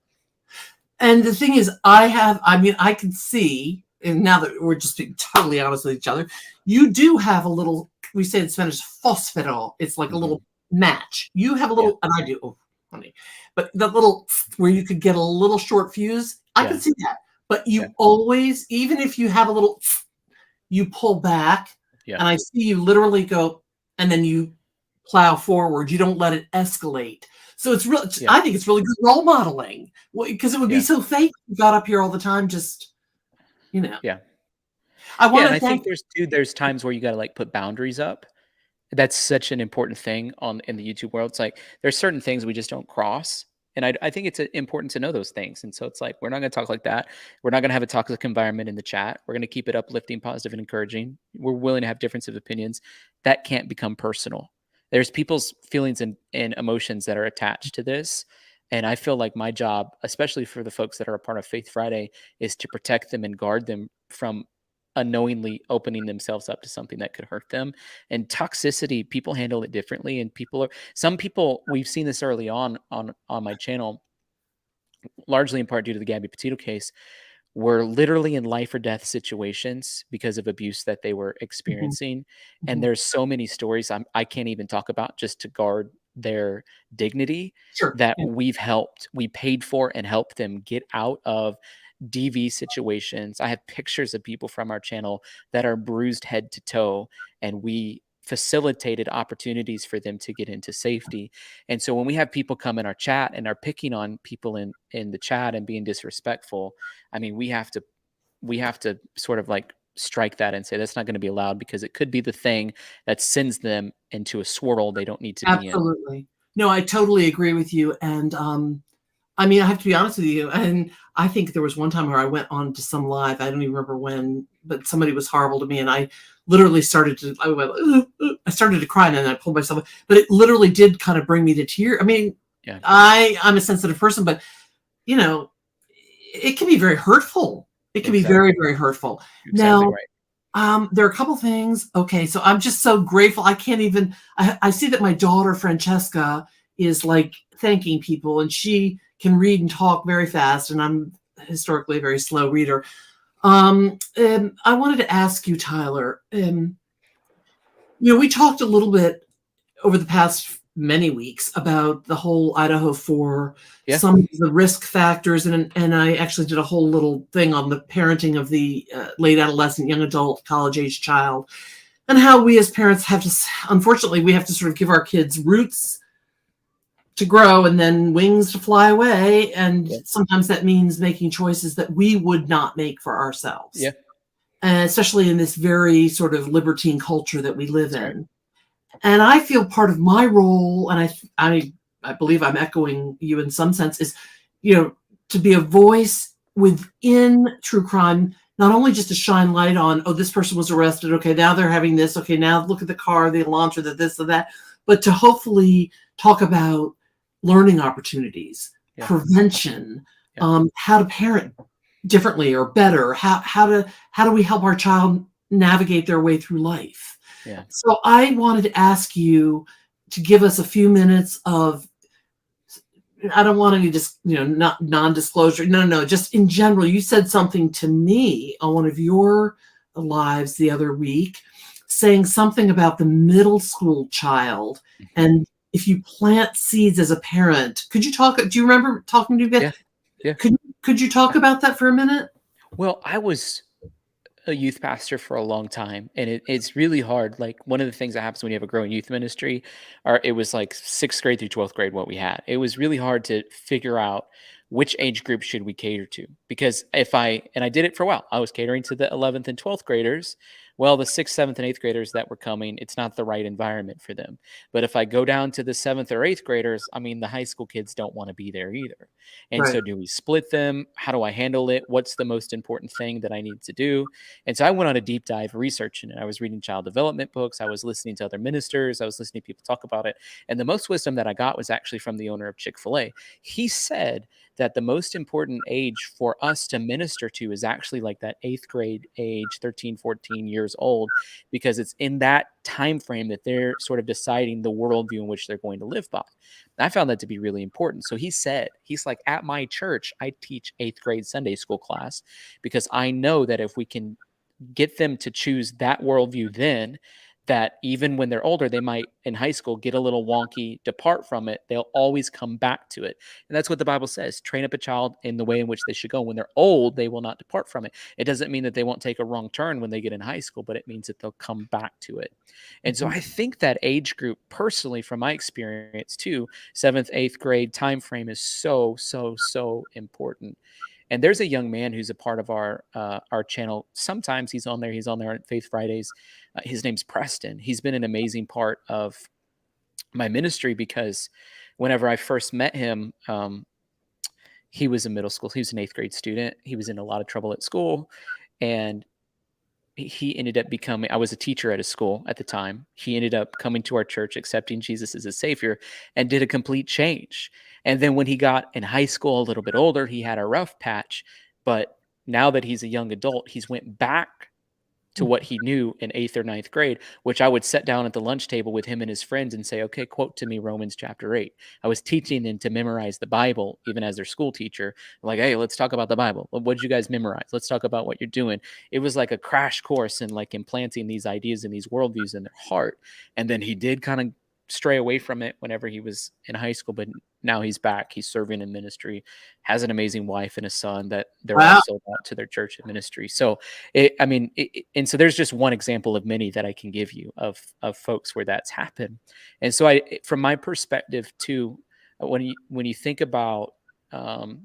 and the thing is, I mean, I can see, and now that we're just being totally honest with each other, you do have a little, we say in Spanish, fósforo. It's like a Hmm. little match. You have a Yeah. little, and I do, oh, honey, but the little where you could get a little short fuse, I Yeah. can see that. but Yeah. you always, even if you have a little, you pull back, Yeah. and I see you literally go, and then you plow forward. You don't let it escalate. So it's real. Yeah. I think it's really good role modeling, because it would be Yeah. so fake. If you got up here all the time, just, you know. Yeah. I Yeah. want And to I think thank. there's times where you got to like put boundaries up. That's such an important thing in the YouTube world. It's like there's certain things we just don't cross. And I think it's important to know those things. And so it's like, we're not going to talk like that. We're not going to have a toxic environment in the chat. We're going to keep it uplifting, positive, and encouraging. We're willing to have difference of opinions. That can't become personal. There's people's feelings and emotions that are attached to this. And I feel like my job, especially for the folks that are a part of Faith Friday, is to protect them and guard them from unknowingly opening themselves up to something that could hurt them. And toxicity, people handle it differently, and some people, we've seen this early on my channel, largely in part due to the Gabby Petito case, were literally in life or death situations because of abuse that they were Mhm, experiencing. And mhm. there's so many stories I can't even talk about, just to guard their dignity, Sure. that Yeah. we paid for and helped them get out of DV situations. I have pictures of people from our channel that are bruised head to toe, and we facilitated opportunities for them to get into safety. And so when we have people come in our chat and are picking on people in the chat and being disrespectful, I mean, we have to sort of like strike that and say that's not going to be allowed, because it could be the thing that sends them into a swirl they don't need to be in. Absolutely. No, I totally agree with you. And I mean, I have to be honest with you. And I think there was one time where I went on to some live. I don't even remember when, but somebody was horrible to me, and I literally started to. I went. I started to cry, and then I pulled myself. But it literally did kind of bring me to tears. I mean, Yeah, I'm a sensitive person, but you know, it can be very hurtful. It can be exactly. very, very hurtful. You're exactly Now, right. there are a couple things. Okay, so I'm just so grateful. I can't even. I see that my daughter Francesca is like thanking people, and she can read and talk very fast, and I'm historically a very slow reader. I wanted to ask you, Tyler. We talked a little bit over the past many weeks about the whole Idaho 4, Yeah. some of the risk factors, and I actually did a whole little thing on the parenting of the late adolescent, young adult, college age child, and how we as parents have to, unfortunately, we have to sort of give our kids roots to grow and then wings to fly away. And Yeah. sometimes that means making choices that we would not make for Yeah. ourselves, especially in this very sort of libertine culture that we live That's right. in. And I feel part of my role, and I believe I'm echoing you in some sense, is, to be a voice within true crime, not only just to shine light on, oh, this person was arrested, okay, now they're having this, okay, now look at the car, the launcher, the this, or that, but to hopefully talk about learning opportunities, Yeah. prevention, Yeah. how to parent differently or better, how do we help our child navigate their way through life. Yeah. So I wanted to ask you to give us a few minutes of, I don't want any just, not non-disclosure. No, just in general. You said something to me on one of your lives the other week, saying something about the middle school child. Mhm. And if you plant seeds as a parent, could you talk? Do you remember talking to me about? Yeah. Yeah. Could you talk about that for a minute? Well, I was a youth pastor for a long time, and it's really hard. Like, one of the things that happens when you have a growing youth ministry, it was like sixth grade through 12th grade what we had. It was really hard to figure out which age group should we cater to, because I did it for a while. I was catering to the 11th and 12th graders. Well, the sixth, seventh, and eighth graders that were coming, it's not the right environment for them. But if I go down to the seventh or eighth graders, I mean, the high school kids don't want to be there either. And Right. so, do we split them? How do I handle it? What's the most important thing that I need to do? And so I went on a deep dive researching it. I was reading child development books. I was listening to other ministers. I was listening to people talk about it. And the most wisdom that I got was actually from the owner of Chick-fil-A. He said that the most important age for us to minister to is actually like that eighth grade age, 13, 14 years old, because it's in that time frame that they're sort of deciding the worldview in which they're going to live by. And I found that to be really important. So he's like, at my church, I teach eighth grade Sunday school class, because I know that if we can get them to choose that worldview, then that even when they're older, they might in high school get a little wonky, depart from it. They'll always come back to it. And that's what the Bible says: train up a child in the way in which they should go. When they're old, they will not depart from it. It doesn't mean that they won't take a wrong turn when they get in high school, but it means that they'll come back to it. And so Mhm. I think that age group, personally, from my experience too, seventh, eighth grade time frame is so, so, so important. And there's a young man who's a part of our channel. Sometimes he's on there. He's on there on Faith Fridays. His name's Preston. He's been an amazing part of my ministry because whenever I first met him, he was in middle school. He was an eighth grade student. He was in a lot of trouble at school, and he ended up becoming, I was a teacher at a school at the time. He ended up coming to our church, accepting Jesus as a savior, and did a complete change. And then when he got in high school, a little bit older, he had a rough patch. But now that he's a young adult, he's went back to what he knew in eighth or ninth grade, which I would sit down at the lunch table with him and his friends and say, okay, quote to me Romans chapter 8. I was teaching them to memorize the Bible, even as their school teacher. Like, hey, let's talk about the Bible. What did you guys memorize? Let's talk about what you're doing. It was like a crash course in like implanting these ideas and these worldviews in their heart. And then he did kind of stray away from it whenever he was in high school, but now he's back. He's serving in ministry, has an amazing wife and a son that they're all Wow. sold out to their church and ministry. So and so there's just one example of many that I can give you of folks where that's happened. And so from my perspective too, when you think about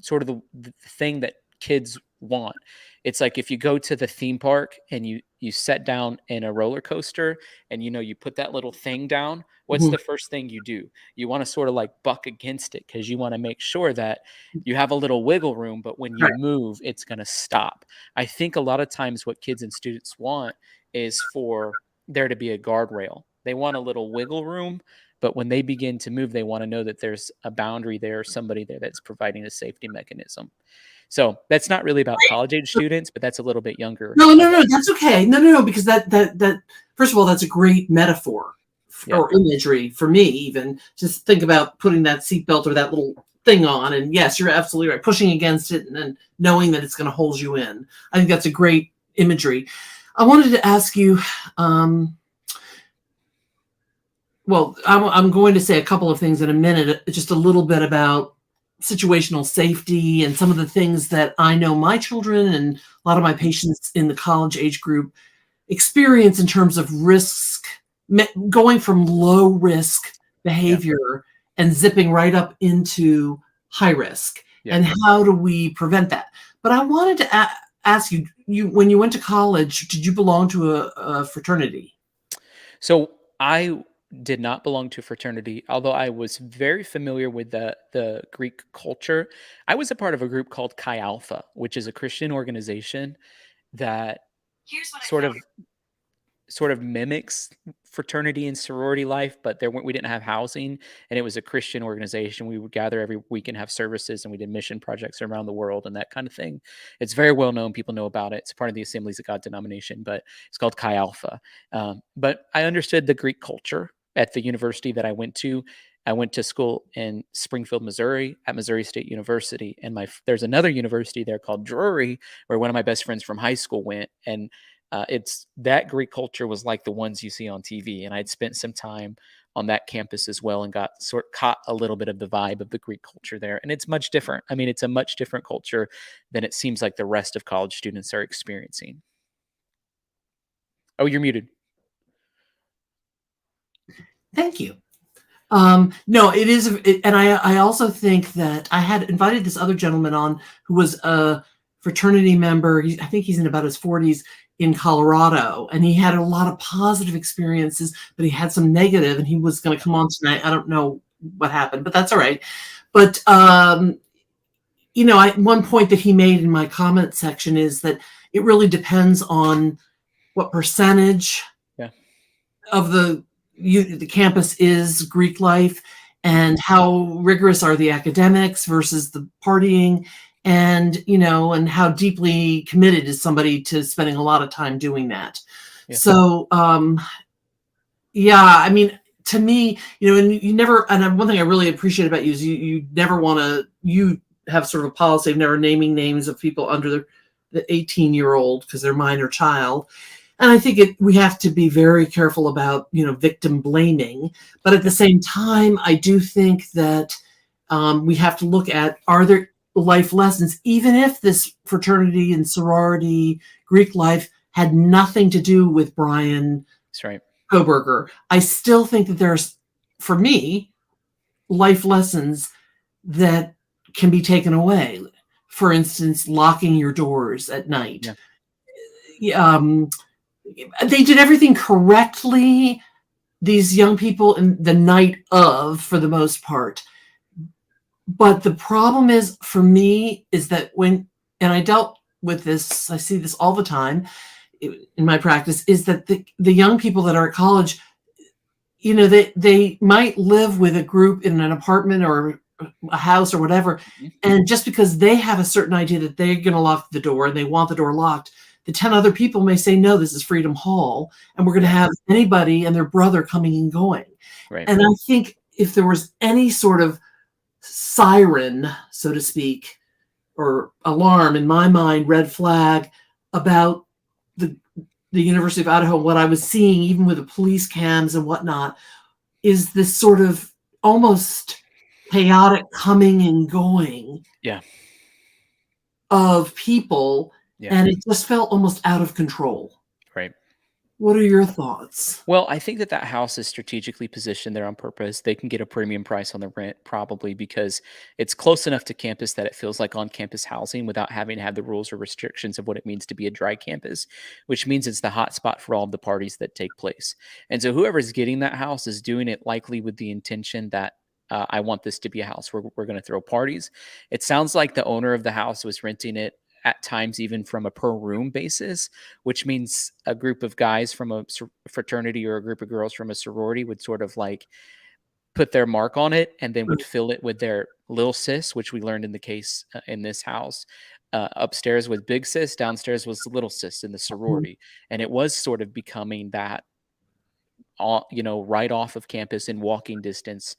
sort of the thing that kids want, it's like if you go to the theme park and you set down in a roller coaster and you put that little thing down, what's Mhm. the first thing you do? You want to sort of like buck against it because you want to make sure that you have a little wiggle room, but when you Right. move, it's going to stop. I think a lot of times what kids and students want is for there to be a guardrail. They want a little wiggle room, but when they begin to move, they want to know that there's a boundary there, somebody there that's providing a safety mechanism. So that's not really about college age students, but that's a little bit younger No, no, of no, that's okay. No, no, no, because that first of all, that's a great metaphor yeah. or imagery for me. Even just think about putting that seatbelt or that little thing on, and yes, you're absolutely right. Pushing against it and then knowing that it's going to hold you in. I think that's a great imagery. I wanted to ask you. Well, I'm going to say a couple of things in a minute. Just a little bit about situational safety and some of the things that I know my children and a lot of my patients in the college age group experience in terms of risk, going from low risk Yeah. behavior and zipping right up into high risk. Yeah. And how do we prevent that? But I wanted to ask you, when you went to college, did you belong to a fraternity? So I did not belong to a fraternity, although I was very familiar with the Greek culture. I was a part of a group called Chi Alpha, which is a Christian organization that sort of sort of mimics fraternity and sorority life, but we didn't have housing, and it was a Christian organization. We would gather every week and have services, and we did mission projects around the world and that kind of thing. It's very well known; people know about it. It's part of the Assemblies of God denomination, but it's called Chi Alpha. But I understood the Greek culture at the university that I went to. I went to school in Springfield, Missouri, at Missouri State University, and there's another university there called Drury, where one of my best friends from high school went, and it's that Greek culture was like the ones you see on TV, and I'd spent some time on that campus as well, and caught a little bit of the vibe of the Greek culture there, and it's much different. I mean, it's a much different culture than it seems like the rest of college students are experiencing. Oh, you're muted. Thank you. No, it is, and I also think that I had invited this other gentleman on who was a fraternity member. I think he's in about his 40s in Colorado, and he had a lot of positive experiences, but he had some negative, and he was going to come on tonight. I don't know what happened, but that's all right. But one point that he made in my comment section is that it really depends on what percentage Yeah. of the campus is Greek life, and how rigorous are the academics versus the partying, and and how deeply committed is somebody to spending a lot of time doing that. Yeah. So yeah, I mean, to me, and you never, and one thing I really appreciate about you is you never want to, you have sort of a policy of never naming names of people under the 18-year-old because they're minor child. And I think we have to be very careful about, victim blaming. But at the Yeah. same time, I do think that we have to look at, are there life lessons, even if this fraternity and sorority Greek life had nothing to do with Bryan That's right. Kohberger. I still think that there's, for me, life lessons that can be taken away. For instance, locking your doors at night. Yeah. Um, they did everything correctly, these young people, in the night of, for the most part. But the problem is, for me, is that and I dealt with this, I see this all the time in my practice, is that the young people that are at college, they might live with a group in an apartment or a house or whatever. Mhm. And just because they have a certain idea that they're going to lock the door and they want the door locked, the 10 other people may say, no, this is Freedom Hall, and we're going to Yeah. have anybody and their brother coming and going. Right. And I think if there was any sort of siren, so to speak, or alarm, in my mind, red flag, about the University of Idaho, what I was seeing, even with the police cams and whatnot, is this sort of almost chaotic coming and going Yeah. of people, Yeah. and it just felt almost out of control. Right. What are your thoughts? Well, I think that that house is strategically positioned there on purpose. They can get a premium price on the rent probably because it's close enough to campus that it feels like on-campus housing without having to have the rules or restrictions of what it means to be a dry campus, which means it's the hot spot for all of the parties that take place. And so whoever's getting that house is doing it likely with the intention that I want this to be a house where we're going to throw parties. It sounds like the owner of the house was renting it at times even from a per room basis, which means a group of guys from a fraternity or a group of girls from a sorority would sort of like put their mark on it and then would fill it with their little sis, which we learned in the case in this house. Upstairs was big sis, downstairs was little sis in the sorority. And it was sort of becoming that, right off of campus in walking distance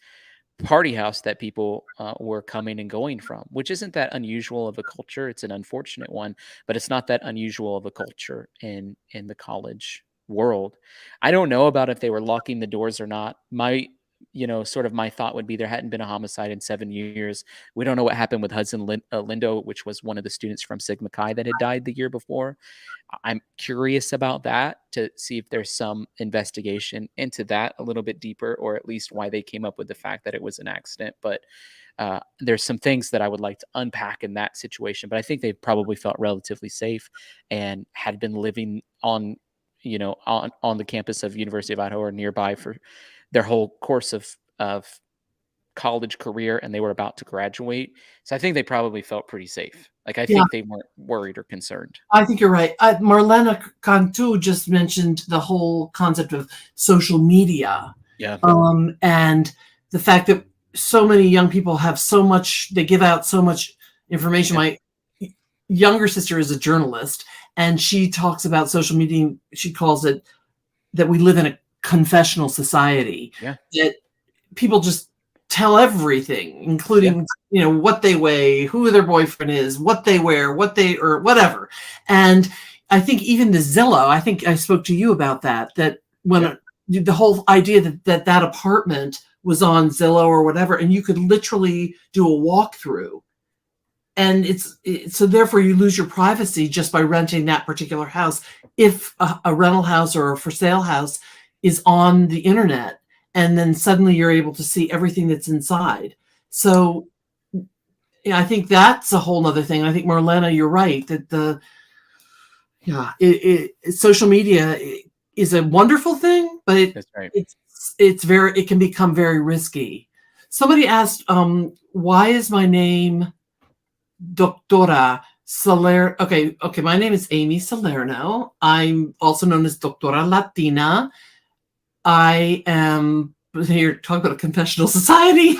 party house that people were coming and going from, which isn't that unusual of a culture. It's an unfortunate one, but it's not that unusual of a culture in the college world. I don't know about if they were locking the doors or not. Sort of my thought would be there hadn't been a homicide in 7 years. We don't know what happened with Hudson Lindo, which was one of the students from Sigma Chi that had died the year before. I'm curious about that to see if there's some investigation into that a little bit deeper, or at least why they came up with the fact that it was an accident. But there's some things that I would like to unpack in that situation. But I think they probably felt relatively safe and had been living on the campus of University of Idaho or nearby for their whole course of college career, and they were about to graduate. So I think they probably felt pretty safe. Like I Yeah, think they weren't worried or concerned. I think you're right. Marlena Cantu just mentioned the whole concept of social media, Yeah. and the fact that so many young people have so much, they give out so much information. Yeah. My younger sister is a journalist, and she talks about social media. She calls it that we live in a confessional society, Yeah. that people just tell everything, Yeah. including what they weigh, who their boyfriend is, what they wear, or whatever. And I think even the Zillow, I think I spoke to you about that when Yeah. the whole idea that apartment was on Zillow or whatever, and you could literally do a walkthrough, and so therefore you lose your privacy just by renting that particular house. If a rental house or a for sale house is on the internet, and then suddenly you're able to see everything that's inside. So yeah, I think that's a whole nother thing. I think Marlena, you're right that social media is a wonderful thing, but That's right. it can become very risky. Somebody asked, why is my name Doctora Salerno? Okay, my name is Amy Salerno. I'm also known as Doctora Latina. I am here talking about a confessional society.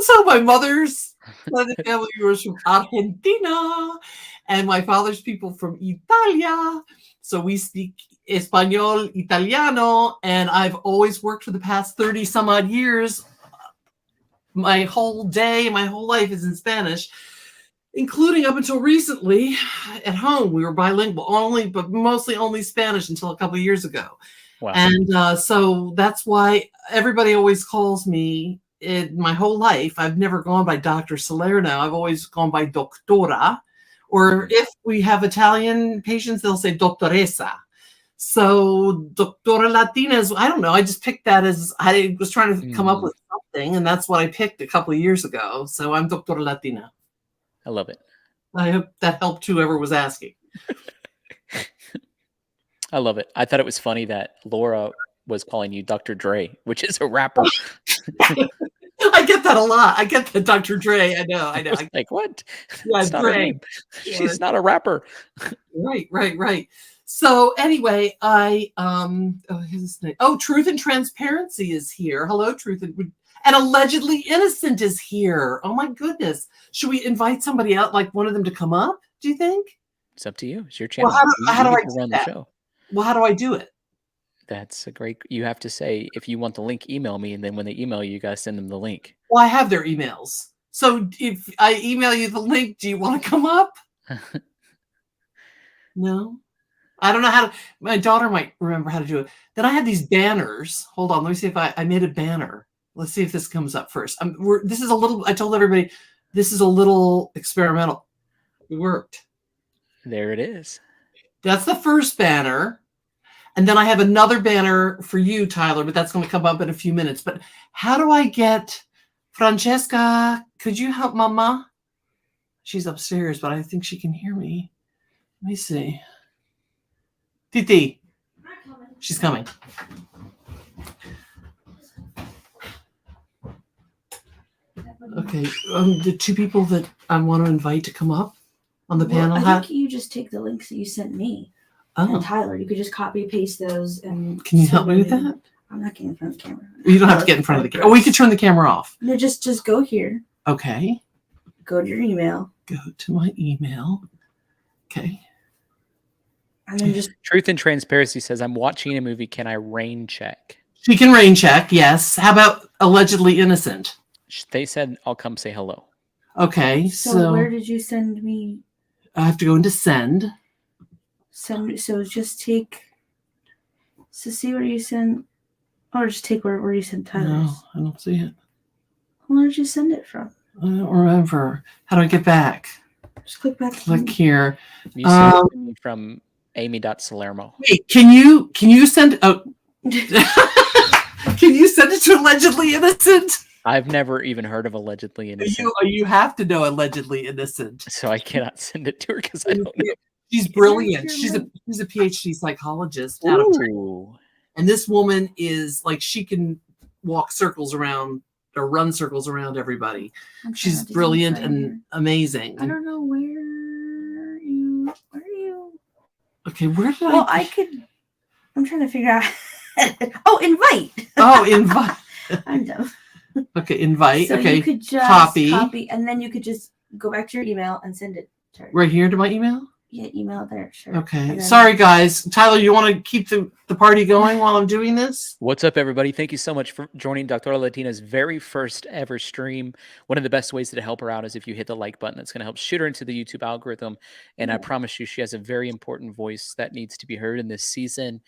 So my mother's side of the family was from Argentina, and my father's people from Italia. So we speak Espanol, Italiano, and I've always worked for the past 30 some odd years. My whole life is in Spanish. including up until recently at home. We were bilingual only, but mostly only Spanish until a couple of years ago. Wow. And so that's why everybody always calls me in my whole life. I've never gone by Dr. Salerno. I've always gone by Doctora. Or if we have Italian patients, they'll say Doctoressa. So Doctora Latina is, I don't know. I just picked that as, I was trying to come up with something, and that's what I picked a couple of years ago. So I'm Doctora Latina. I love it. I hope that helped whoever was asking. I love it. I thought it was funny that Laura was calling you Dr. Dre, which is a rapper. I get that a lot. I get that, Dr. Dre. I know. Like, what? Yeah, It's not her name. Yeah. She's not a rapper. Right. So anyway, here's his name. Oh, Truth and Transparency is here. Hello, Truth and Allegedly Innocent is here. Oh my goodness. Should we invite somebody out, like one of them to come up, do you think? It's up to you. It's your channel. Well, how do I run the show? Well, how do I do it? That's a great, you have to say, if you want the link, email me. And then when they email you, you got to send them the link. Well, I have their emails. So if I email you the link, do you want to come up? No? I don't know how to, my daughter might remember how to do it. Then I had these banners. Hold on. Let me see if I made a banner. Let's see if this comes up first. This is a little, I told everybody, this is a little experimental. It worked. There it is. That's the first banner. And then I have another banner for you, Tyler, but that's going to come up in a few minutes. But how do I get Francesca? Could you help Mama? She's upstairs, but I think she can hear me. Let me see. Titi. She's coming. Okay. The two people that I want to invite to come up on the panel. I think you just take the links that you sent me. Oh. And Tyler, you could just copy paste those and. Can you help me with that? I'm not getting in front of the camera. You don't have to get in front of the camera. Oh, we could turn the camera off. No, just go here. Okay. Go to your email. Go to my email. Okay. And then just Truth and Transparency says, I'm watching a movie. Can I rain check? She can rain check, yes. How about Allegedly Innocent? They said, I'll come say hello. Okay, so where did you send me? I have to go into send. So just take. So see where you send, or just take where you sent Tyler's. No, I don't see it. Where did you send it from? I don't remember. How do I get back? Just click back. Click here. You sent it to me from Amy.Salermo. Wait, can you send? Oh, can you send it to Allegedly Innocent? I've never even heard of Allegedly Innocent. You have to know Allegedly Innocent. So I cannot send it to her because I don't know. She's brilliant. She's a PhD psychologist out of Bryan. And this woman is like, she can walk circles around or run circles around everybody. She's brilliant and amazing. I don't know where you. Okay, where did Well, I'm trying to figure out. Oh, invite. Oh, invite. I'm dumb. Okay, invite. So okay, you could just copy, and then you could just go back to your email and send it to her. Right here to my email? Yeah, email there, sure. Okay. Sorry, guys. Tyler, you want to keep the party going while I'm doing this? What's up, everybody? Thank you so much for joining Dr. Latina's very first ever stream. One of the best ways to help her out is if you hit the like button. That's going to help shoot her into the YouTube algorithm. And I promise you, she has a very important voice that needs to be heard in this season.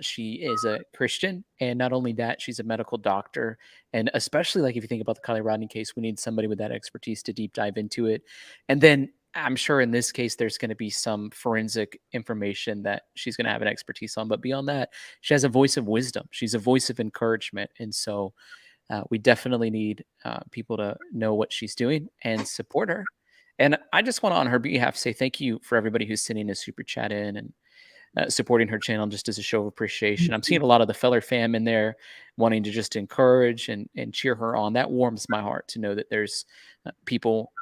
She is a Christian, and not only that, she's a medical doctor. And especially like if you think about the Kylie Rodney case, we need somebody with that expertise to deep dive into it. And then I'm sure in this case, there's going to be some forensic information that she's going to have an expertise on. But beyond that, she has a voice of wisdom. She's a voice of encouragement. And so we definitely need people to know what she's doing and support her. And I just want to, on her behalf, say thank you for everybody who's sending a super chat in and supporting her channel just as a show of appreciation. I'm seeing a lot of the Feller fam in there wanting to just encourage and cheer her on. That warms my heart to know that there's people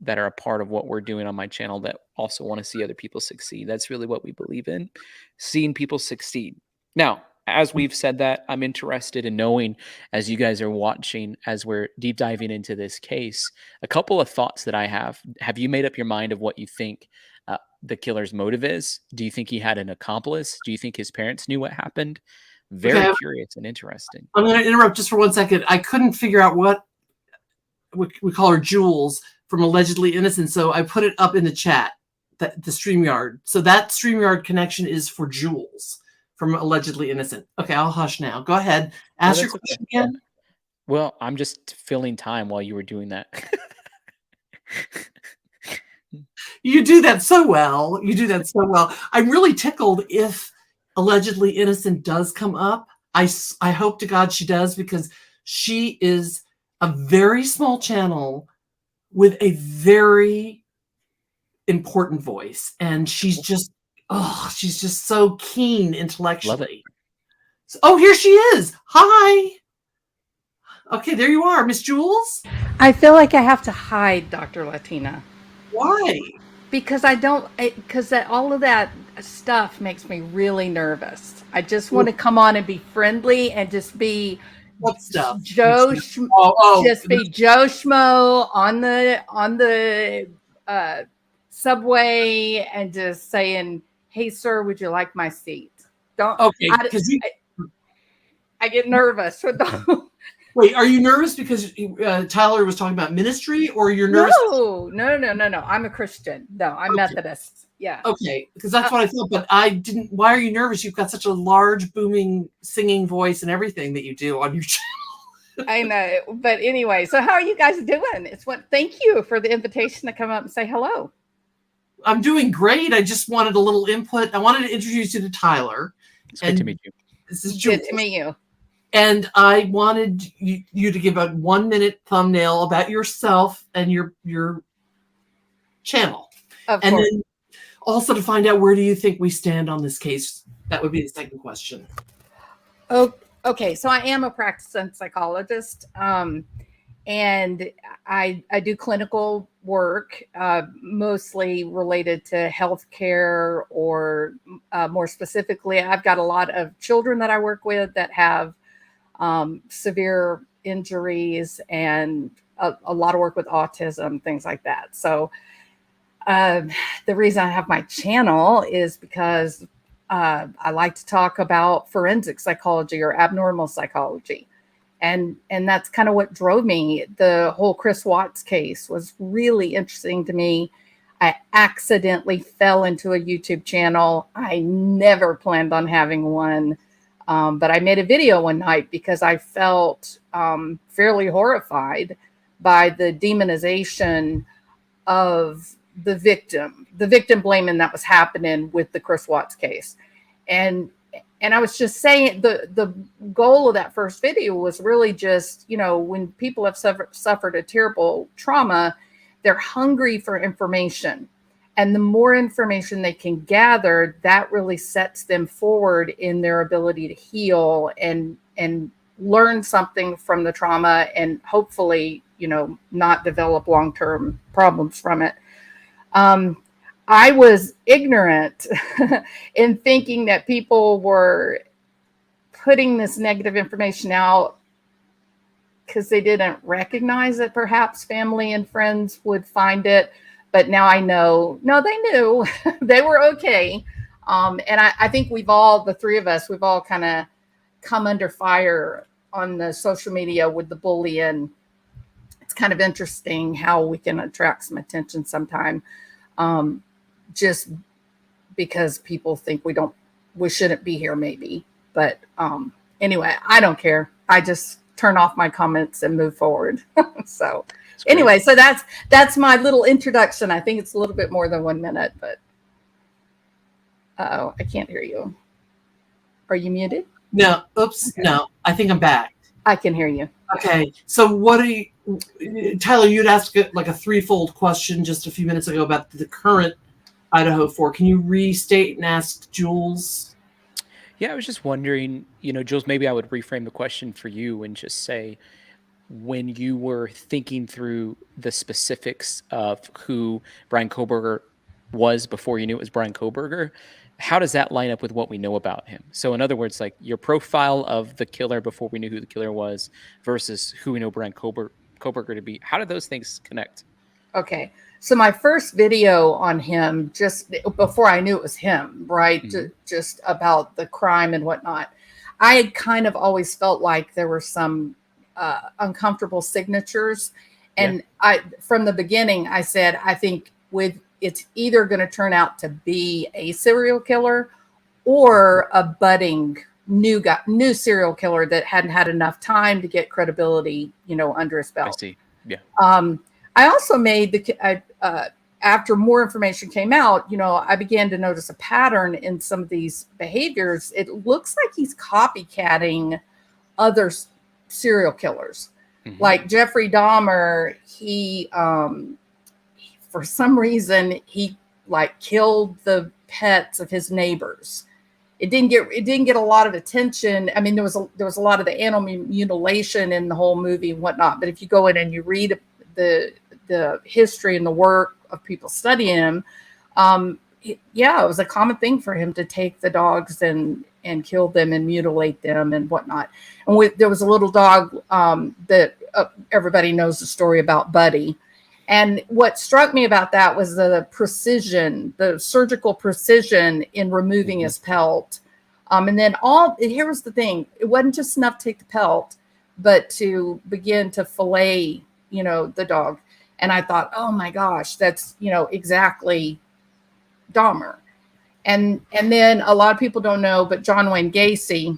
that are a part of what we're doing on my channel that also want to see other people succeed. That's really what we believe in, seeing people succeed. Now, as we've said that, I'm interested in knowing, as you guys are watching, as we're deep diving into this case, a couple of thoughts that I have. Have you made up your mind of what you think the killer's motive is? Do you think he had an accomplice? Do you think his parents knew what happened? Very curious and interesting. I'm going to interrupt just for 1 second. I couldn't figure out what we call her Jules. from Allegedly Innocent. So I put it up in the chat, the StreamYard. So that StreamYard connection is for Jules from Allegedly Innocent. Okay, I'll hush now. Go ahead. Ask your question again. Well, I'm just filling time while you were doing that. You do that so well. You do that so well. I'm really tickled if Allegedly Innocent does come up. I hope to God she does, because she is a very small channel with a very important voice. And she's just so keen intellectually. So, oh, here she is. Hi. Okay, there you are, Miss Jules. I feel like I have to hide, Dr. Latina. Why? Because all of that stuff makes me really nervous. I just want to come on and be friendly and just be what stuff? Just be Joe Schmo on the subway and just saying, "Hey, sir, would you like my seat?" Don't. Okay, I get nervous with the. Wait, are you nervous because Tyler was talking about ministry, or you're nervous? No. I'm a Christian. No, I'm Methodist. Yeah. Okay, because that's what I thought, but I didn't. Why are you nervous? You've got such a large, booming, singing voice and everything that you do on your channel. I know, but anyway, so how are you guys doing? Thank you for the invitation to come up and say hello. I'm doing great. I just wanted a little input. I wanted to introduce you to Tyler. It's good to meet you. This is Jules. Good to meet you. And I wanted you to give a 1-minute thumbnail about yourself and your channel. Of and course. Then also to find out, where do you think we stand on this case? That would be the second question. Oh, okay. So I am a practicing psychologist, and I do clinical work, mostly related to healthcare, or more specifically, I've got a lot of children that I work with that have severe injuries, and a lot of work with autism, things like that. So the reason I have my channel is because I like to talk about forensic psychology or abnormal psychology. And that's kind of what drove me. The whole Chris Watts case was really interesting to me. I accidentally fell into a YouTube channel. I never planned on having one. But I made a video one night because I felt fairly horrified by the demonization of the victim blaming that was happening with the Chris Watts case. And I was just saying, the goal of that first video was really just, when people have suffered a terrible trauma, they're hungry for information. And the more information they can gather, that really sets them forward in their ability to heal and learn something from the trauma, and hopefully, not develop long-term problems from it. I was ignorant in thinking that people were putting this negative information out because they didn't recognize it. Perhaps family and friends would find it. But now I know, no, they knew. They were okay. And I think the three of us, we've all kind of come under fire on the social media with the bullying. It's kind of interesting how we can attract some attention sometime, just because people think we shouldn't be here maybe. But anyway, I don't care. I just turn off my comments and move forward. So anyway, so that's my little introduction. I think it's a little bit more than 1 minute, but I can't hear you. Are you muted? No. Oops. Okay. No, I think I'm back. I can hear you. Okay. So Tyler, you'd asked like a threefold question just a few minutes ago about the current Idaho 4. Can you restate and ask Jules? Yeah, I was just wondering, Jules, maybe I would reframe the question for you and just say, when you were thinking through the specifics of who Bryan Kohberger was before you knew it was Bryan Kohberger, how does that line up with what we know about him? So in other words, like your profile of the killer before we knew who the killer was versus who we know Bryan Kohberger to be, how do those things connect? Okay. So my first video on him, just before I knew it was him, right? Mm-hmm. Just about the crime and whatnot. I had kind of always felt like there were some uncomfortable signatures And from the beginning, I said, I think it's either going to turn out to be a serial killer or a budding new serial killer that hadn't had enough time to get credibility, under his belt. I see. Yeah. I also made after more information came out, I began to notice a pattern in some of these behaviors. It looks like he's copycatting other serial killers. Mm-hmm. Like Jeffrey Dahmer, he for some reason he killed the pets of his neighbors. It didn't get a lot of attention. I mean, there was a lot of the animal mutilation in the whole movie and whatnot. But if you go in and you read the history and the work of people studying him, it was a common thing for him to take the dogs and kill them and mutilate them and whatnot. And there was a little dog that everybody knows the story about, Buddy. And what struck me about that was the precision, the surgical precision in removing his pelt. And then here was the thing. It wasn't just enough to take the pelt, but to begin to fillet, the dog. And I thought, oh my gosh, that's, exactly Dahmer. And then a lot of people don't know, but John Wayne Gacy,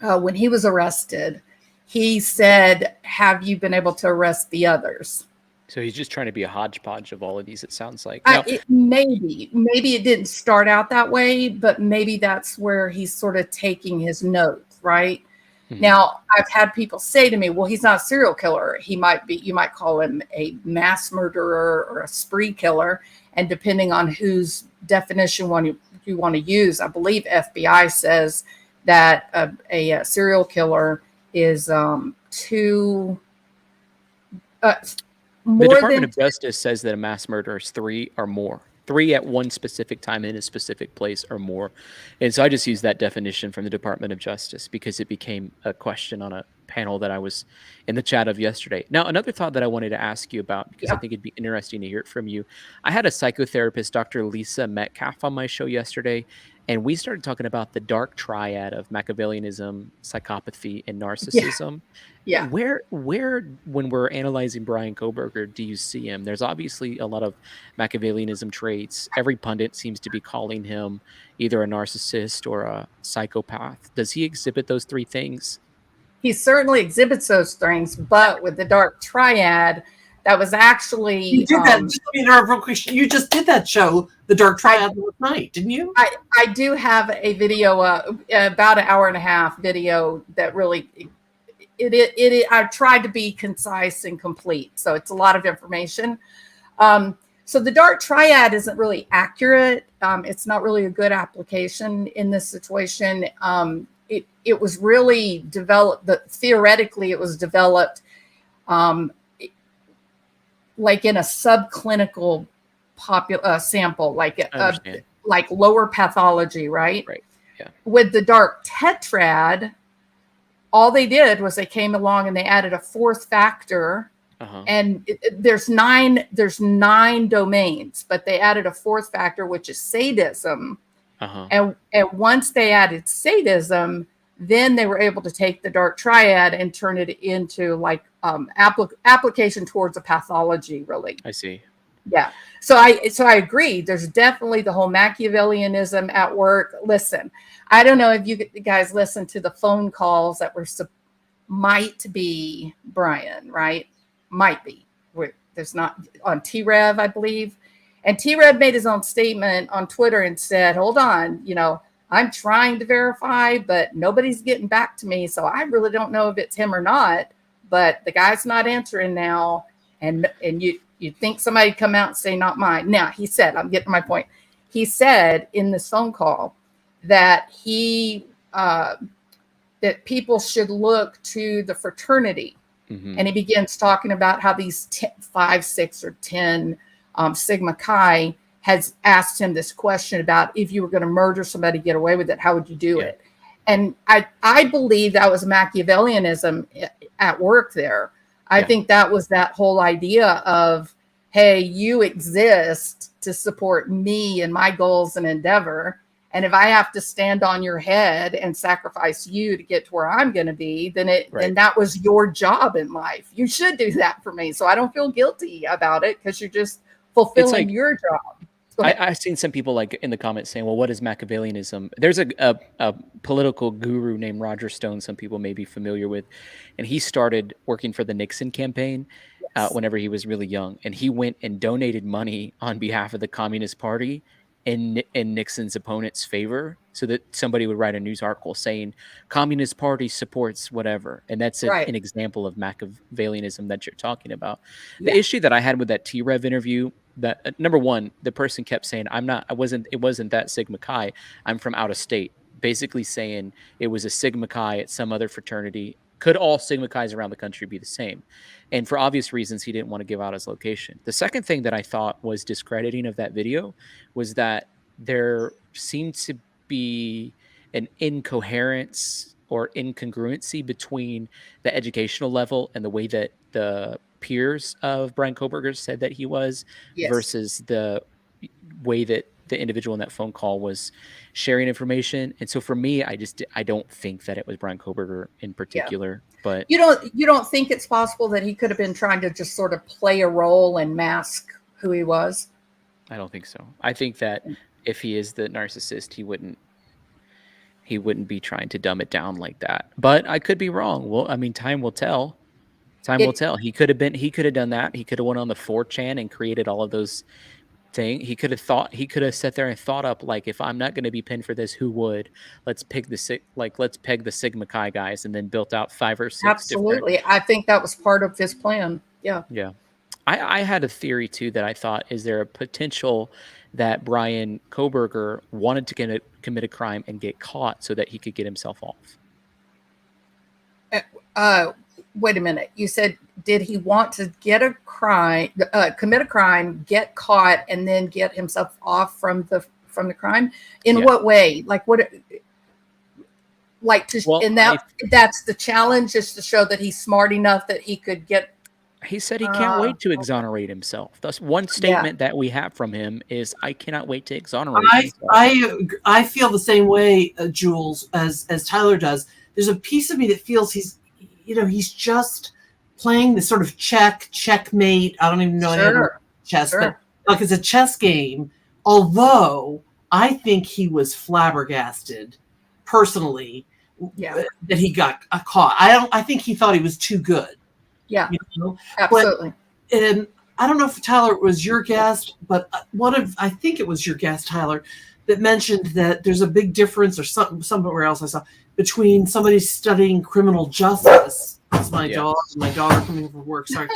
when he was arrested, he said, have you been able to arrest the others? So he's just trying to be a hodgepodge of all of these, it sounds like. Maybe it didn't start out that way, but maybe that's where he's sort of taking his notes, right? Mm-hmm. Now, I've had people say to me, well, he's not a serial killer. You might call him a mass murderer or a spree killer. And depending on whose definition you want to use, I believe FBI says that a serial killer is the Department of Justice says that a mass murderer is 3 or more. 3 at one specific time in a specific place or more. And so I just used that definition from the Department of Justice because it became a question on a panel that I was in the chat of yesterday. Now, another thought that I wanted to ask you about, because I think it'd be interesting to hear it from you. I had a psychotherapist, Dr. Lisa Metcalf, on my show yesterday, and we started talking about the dark triad of Machiavellianism, psychopathy, and narcissism. Yeah. Where, when we're analyzing Bryan Kohberger, do you see him? There's obviously a lot of Machiavellianism traits. Every pundit seems to be calling him either a narcissist or a psychopath. Does he exhibit those 3 things? He certainly exhibits those things, but with the dark triad, that was actually... You did that. Just let me interrupt real quick. You just did that show, The Dark Triad, last night, didn't you? I do have a video, about an hour and a half video that really... I tried to be concise and complete, so it's a lot of information. So the dark triad isn't really accurate. It's not really a good application in this situation. It was really developed, theoretically it was developed like in a subclinical sample, like lower pathology, right? Right. Yeah. With the dark tetrad, all they did was they came along and they added a 4th factor. And there's 9 domains, but they added a 4th factor, which is sadism. And once they added sadism, then they were able to take the dark triad and turn it into like application towards a pathology, really. I see. Yeah. So I agree. There's definitely the whole Machiavellianism at work. Listen, I don't know if you guys listen to the phone calls that might be Bryan, right? Might be. There's not on T-Rev, I believe. And T-Rev made his own statement on Twitter and said, hold on, I'm trying to verify, but nobody's getting back to me. So I really don't know if it's him or not, but the guy's not answering now. And you think somebody come out and say, not mine. Now, he said, I'm getting to my point. He said in this phone call that that people should look to the fraternity. Mm-hmm. And he begins talking about how these 5, 6, or 10 Sigma Chi has asked him this question about if you were going to murder somebody, get away with it, how would you do it? And I believe that was Machiavellianism at work there. I think that was that whole idea of, hey, you exist to support me and my goals and endeavor. And if I have to stand on your head and sacrifice you to get to where I'm going to be, then then that was your job in life. You should do that for me. So I don't feel guilty about it because you're just fulfilling your job. I've seen some people like in the comments saying, well, what is Machiavellianism? There's a political guru named Roger Stone, some people may be familiar with, and he started working for the Nixon campaign whenever he was really young. And he went and donated money on behalf of the Communist Party in Nixon's opponent's favor so that somebody would write a news article saying Communist Party supports whatever. And that's an example of Machiavellianism that you're talking about. The issue that I had with that T-Rev interview, that number one, the person kept saying, it wasn't that Sigma Chi. I'm from out of state. Basically saying it was a Sigma Chi at some other fraternity. Could all Sigma Chi's around the country be the same? And for obvious reasons, he didn't want to give out his location. The second thing that I thought was discrediting of that video was that there seemed to be an incoherence or incongruency between the educational level and the way that the peers of Bryan Kohberger said that he was versus the way that the individual in that phone call was sharing information. And so for me, I don't think that it was Bryan Kohberger in particular, but you don't think it's possible that he could have been trying to just sort of play a role and mask who he was? I don't think so. I think that if he is the narcissist, he wouldn't be trying to dumb it down like that. But I could be wrong. Well, I mean, time will tell. Time will tell. He could have done that. He could have went on the 4chan and created all of those things. He could have sat there and thought up, like, if I'm not going to be pinned for this, who would? Let's peg the Sigma Chi guys, and then built out 5 or 6. Absolutely. I think that was part of his plan. Yeah. Yeah. I had a theory too that I thought, is there a potential that Bryan Kohberger wanted to commit a crime and get caught so that he could get himself off? Wait a minute. You said, did he want to commit a crime, get caught, and then get himself off from the crime? In what way? Like what? Like that's the challenge, is to show that he's smart enough that he could get. He said he can't wait to exonerate himself. That's one statement that we have from him is, I cannot wait to exonerate myself. I feel the same way, Jules, as Tyler does. There's a piece of me that feels he's just playing this sort of checkmate. I don't even know any other chess, but like it's a chess game. Although I think he was flabbergasted personally that he got caught. I think he thought he was too good. Yeah, absolutely. And I don't know if Tyler was your guest, but I think it was your guest, Tyler, that mentioned that there's a big difference, or somewhere else I saw, between somebody studying criminal justice. That's my daughter coming from work. Sorry,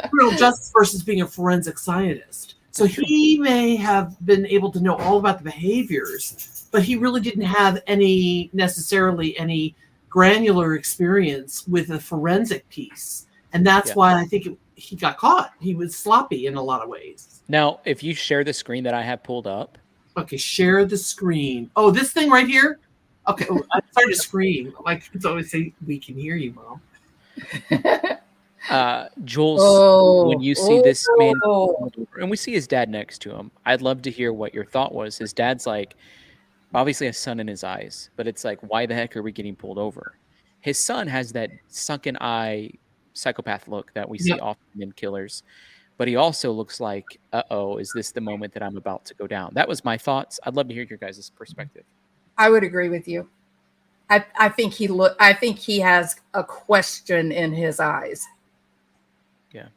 criminal justice versus being a forensic scientist. So he may have been able to know all about the behaviors, but he really didn't have necessarily any granular experience with a forensic piece. And that's why I think he got caught. He was sloppy in a lot of ways. Now, if you share the screen that I have pulled up. Okay, share the screen. Oh, this thing right here? Okay, I'm sorry to scream. Like it's always say, we can hear you, Mom. Jules, when you see this man, and we see his dad next to him, I'd love to hear what your thought was. His dad's like, obviously a sun in his eyes, but it's like, why the heck are we getting pulled over? His son has that sunken eye psychopath look that we see often in killers, but he also looks like, is this the moment that I'm about to go down? That was my thoughts. I'd love to hear your guys' perspective. I would agree with you. I think he has a question in his eyes. Yeah.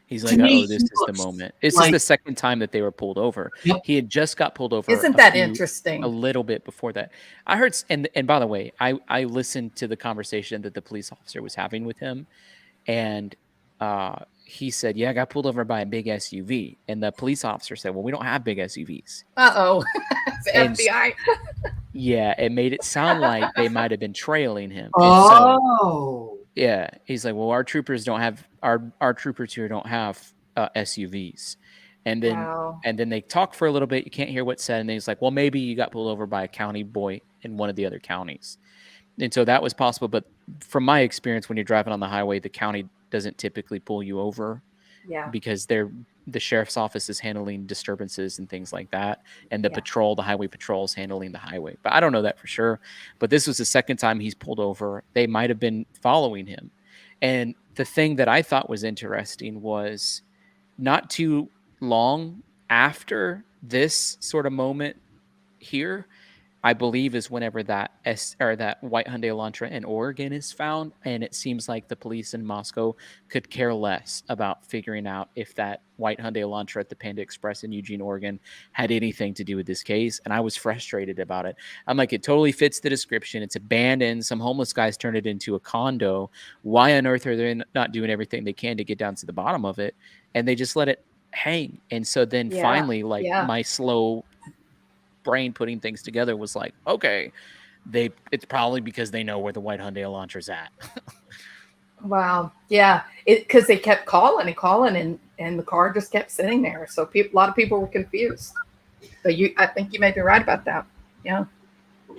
He's like, this is the moment. This is the second time that they were pulled over. Yep. He had just got pulled over. Isn't that interesting? A little bit before that. I heard, and by the way, I listened to the conversation that the police officer was having with him. And he said, I got pulled over by a big SUV. And the police officer said, well, we don't have big SUVs. It's FBI. It made it sound like they might have been trailing him. He's like, well, our troopers don't have our troopers here don't have SUVs. And then they talk for a little bit. You can't hear what's said. And then he's like, well, maybe you got pulled over by a county boy in one of the other counties. And so that was possible. But from my experience, when you're driving on the highway, the county doesn't typically pull you over. Yeah. because the sheriff's office is handling disturbances and things like that, and the Yeah. the highway patrol is handling the highway. But I don't know that for sure. But this was the second time he's pulled over. They might have been following him. And the thing that I thought was interesting was not too long after this sort of moment here, I believe, is whenever that white Hyundai Elantra in Oregon is found, and it seems like the police in Moscow could care less about figuring out if that white Hyundai Elantra at the Panda Express in Eugene, Oregon, had anything to do with this case. And I was frustrated about it. I'm like, it totally fits the description. It's abandoned. Some homeless guys turned it into a condo. Why on earth are they not doing everything they can to get down to the bottom of it? And they just let it hang. And so then Yeah. finally, like Yeah. my slow brain putting things together was like, okay, it's probably because they know where the white Hyundai Elantra's at. Wow. Yeah. Because they kept calling and calling, and the car just kept sitting there. So a lot of people were confused. But I think you may be right about that. Yeah.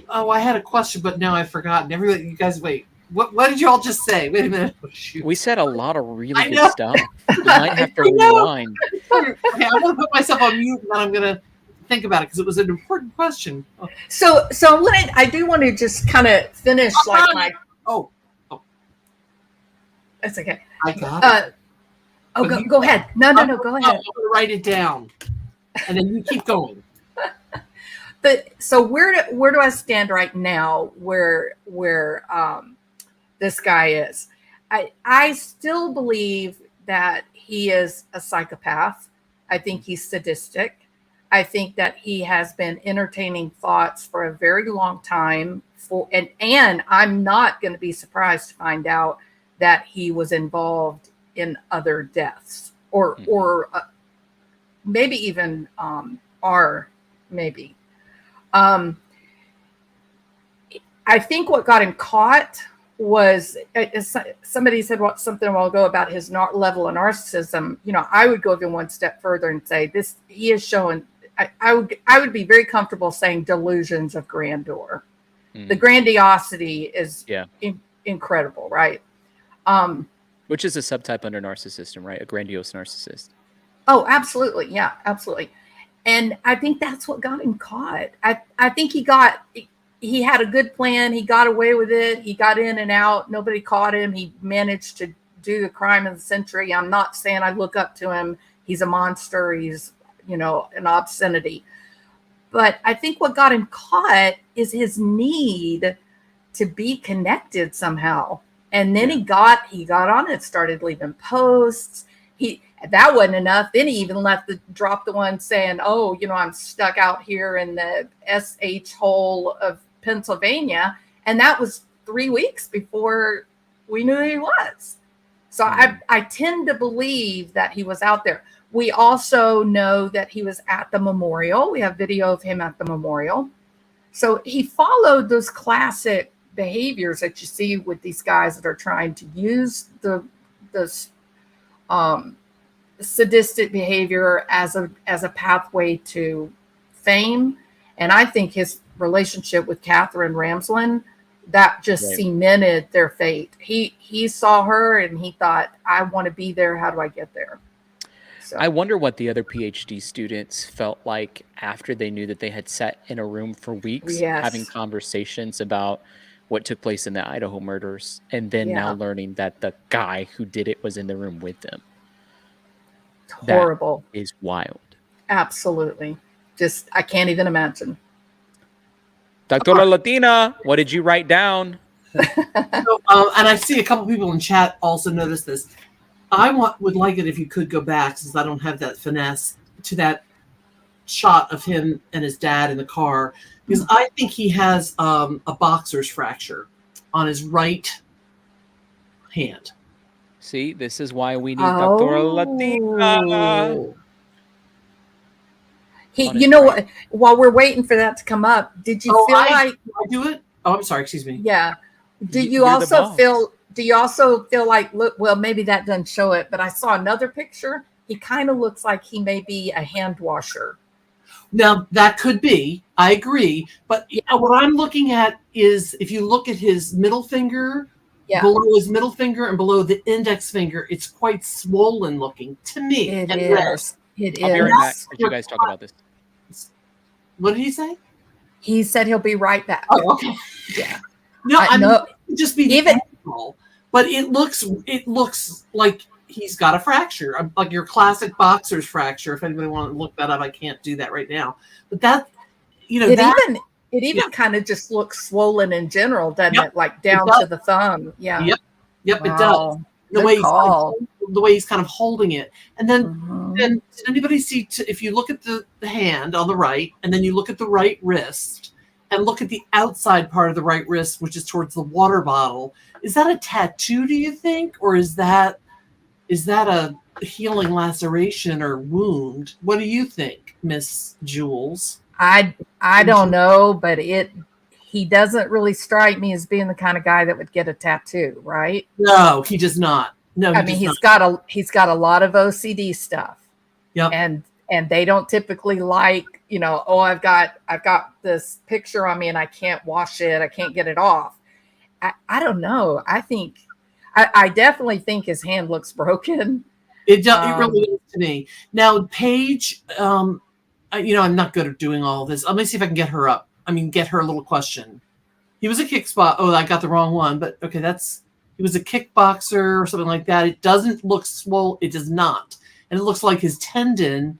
Oh, I had a question, but now I've forgotten. Everybody, you guys, wait. What did you all just say? Wait a minute. Oh, shoot. We said a lot of really I good know. stuff. You might have to I know. rewind. Okay, I'm going to put myself on mute, and then I'm going to think about it because it was an important question. Oh, So I do want to just kind of finish like my. oh, That's okay. I got it. But Go ahead. No, go ahead. I'm going to write it down, and then you keep going. But so where do I stand right now? Where this guy is, I still believe that he is a psychopath. I think he's sadistic. I think that he has been entertaining thoughts for a very long time. And I'm not going to be surprised to find out that he was involved in other deaths, or maybe even maybe. I think what got him caught was, somebody said something a while ago about his level of narcissism. I would go even one step further and say he is showing. I would be very comfortable saying delusions of grandeur. The grandiosity is incredible, right? Which is a subtype under narcissism, right? A grandiose narcissist. Oh, absolutely. Yeah, absolutely. And I think that's what got him caught. I think he had a good plan. He got away with it. He got in and out. Nobody caught him. He managed to do the crime of the century. I'm not saying I look up to him. He's a monster. He's, an obscenity. But I think what got him caught is his need to be connected somehow. And then he got on it, started leaving posts. That wasn't enough. Then he even dropped the one saying, "Oh, I'm stuck out here in the SH hole of Pennsylvania," and that was 3 weeks before we knew who he was. So I tend to believe that he was out there. We also know that he was at the memorial. We have video of him at the memorial. So he followed those classic behaviors that you see with these guys that are trying to use the sadistic behavior as a pathway to fame. And I think his relationship with Catherine Ramsland, that just cemented their fate. He saw her and he thought, I want to be there. How do I get there? So I wonder what the other PhD students felt like after they knew that they had sat in a room for weeks having conversations about what took place in the Idaho murders, and then now learning that the guy who did it was in the room with them. Horrible. That is wild. Absolutely. Just, I can't even imagine. Dr. Latina, what did you write down? And I see a couple people in chat also noticed this. I would like it if you could go back, since I don't have that finesse, to that shot of him and his dad in the car, because I think he has a boxer's fracture on his right hand. See, this is why we need Dr. Latina. What? While we're waiting for that to come up, did you feel like I do it? Oh, I'm sorry. Excuse me. Yeah. Do you also feel like, look? Well, maybe that doesn't show it, but I saw another picture. He kind of looks like he may be a hand washer. Now that could be. I agree, but what I'm looking at is if you look at his middle finger Yeah. below his middle finger and below the index finger, it's quite swollen looking to me. It and red. is. It I'll be right is. back as you guys talk about this. What did he say? He said he'll be right back. Oh, okay. Yeah. No, I mean, no, it could just be the even- angle, but it looks like he's got a fracture, like your classic boxer's fracture. If anybody wants to look that up, I can't do that right now. But that, it even kind of just looks swollen in general, doesn't it? Like down to the thumb. Yeah. Yep, Wow. it does. The way he's kind of holding it, and then did anybody see? If you look at the hand on the right, and then you look at the right wrist, and look at the outside part of the right wrist, which is towards the water bottle, is that a tattoo? Do you think, or is that a healing laceration or wound? What do you think, Miss Jules? I don't know, but he doesn't really strike me as being the kind of guy that would get a tattoo, right? No, he does not. No, I mean, he's got a lot of OCD stuff. Yep. And they don't typically like, oh, I've got this picture on me and I can't wash it, I can't get it off. I don't know. I definitely think his hand looks broken. It really is to me. Now, Paige, I'm not good at doing all of this. Let me see if I can get her up. Get her a little question. He was a kickboxer. Oh, I got the wrong one, but okay, he was a kickboxer or something like that. It doesn't look swollen. It does not. And it looks like his tendon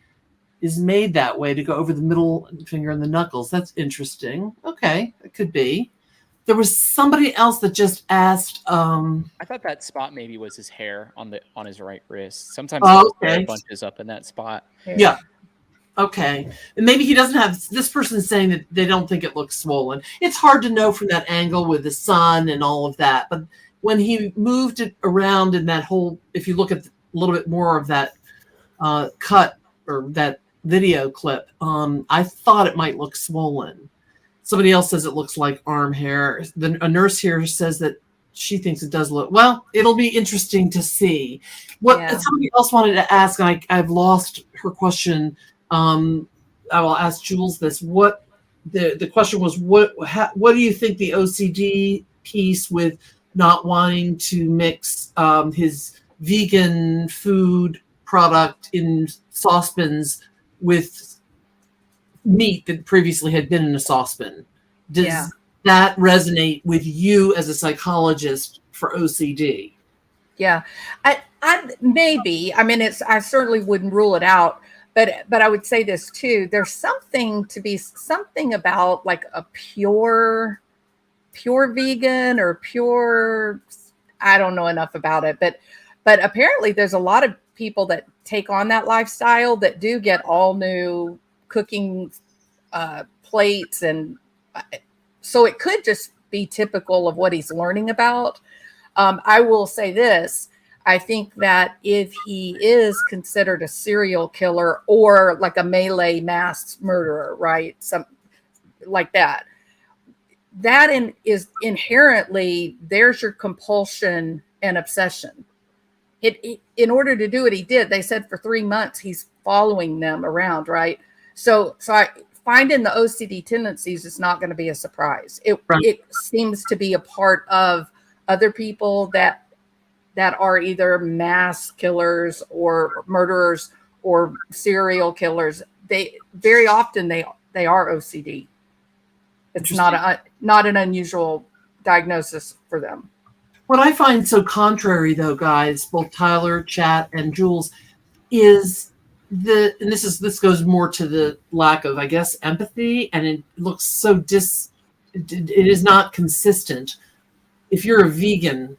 is made that way to go over the middle finger and the knuckles. That's interesting. Okay, it could be. There was somebody else that just asked. I thought that spot maybe was his hair on his right wrist. Sometimes his hair bunches up in that spot. Yeah. Okay. And maybe he doesn't have, this person is saying that they don't think it looks swollen. It's hard to know from that angle with the sun and all of that. But when he moved it around in that whole, if you look at a little bit more of that cut or that video clip, I thought it might look swollen. Somebody else says it looks like arm hair. A nurse here says that she thinks it does look, well, it'll be interesting to see. Somebody else wanted to ask, and I've lost her question. I will ask Jules this. What the question was, what do you think the OCD piece with not wanting to mix his vegan food product in saucepans with meat that previously had been in a saucepan? Does that resonate with you as a psychologist for OCD? Yeah, I maybe. I certainly wouldn't rule it out. But I would say this too. There's something about like a pure vegan or pure. I don't know enough about it, but apparently there's a lot of people that take on that lifestyle that do get all new cooking plates, and so it could just be typical of what he's learning about. I will say this. I think that if he is considered a serial killer or like a melee mass murderer, right? Some like that is inherently, there's your compulsion and obsession. In order to do what he did, they said for 3 months, he's following them around, right? So finding the OCD tendencies is not going to be a surprise. It seems to be a part of other people that are either mass killers or murderers or serial killers. They very often they are OCD. It's not an unusual diagnosis for them. What I find so contrary, though, guys, both Tyler, Chat, and Jules, is and this goes more to the lack of, I guess, empathy, and it looks so it is not consistent. If you're a vegan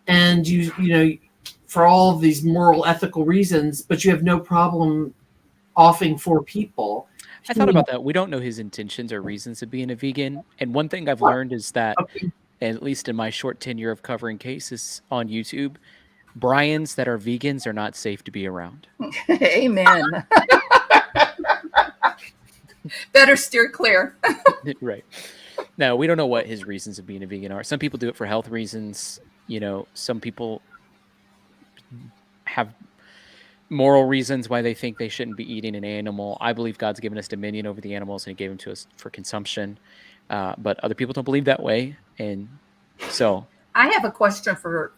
and you for all of these moral, ethical reasons, but you have no problem offing 4 people. I thought about that. We don't know his intentions or reasons of being a vegan. And one thing I've learned is that, at least in my short tenure of covering cases on YouTube, Bryans that are vegans are not safe to be around. Amen. Better steer clear. Right. No, we don't know what his reasons of being a vegan are. Some people do it for health reasons. Some people have moral reasons why they think they shouldn't be eating an animal. I believe God's given us dominion over the animals and he gave them to us for consumption. But other people don't believe that way. And so I have a question for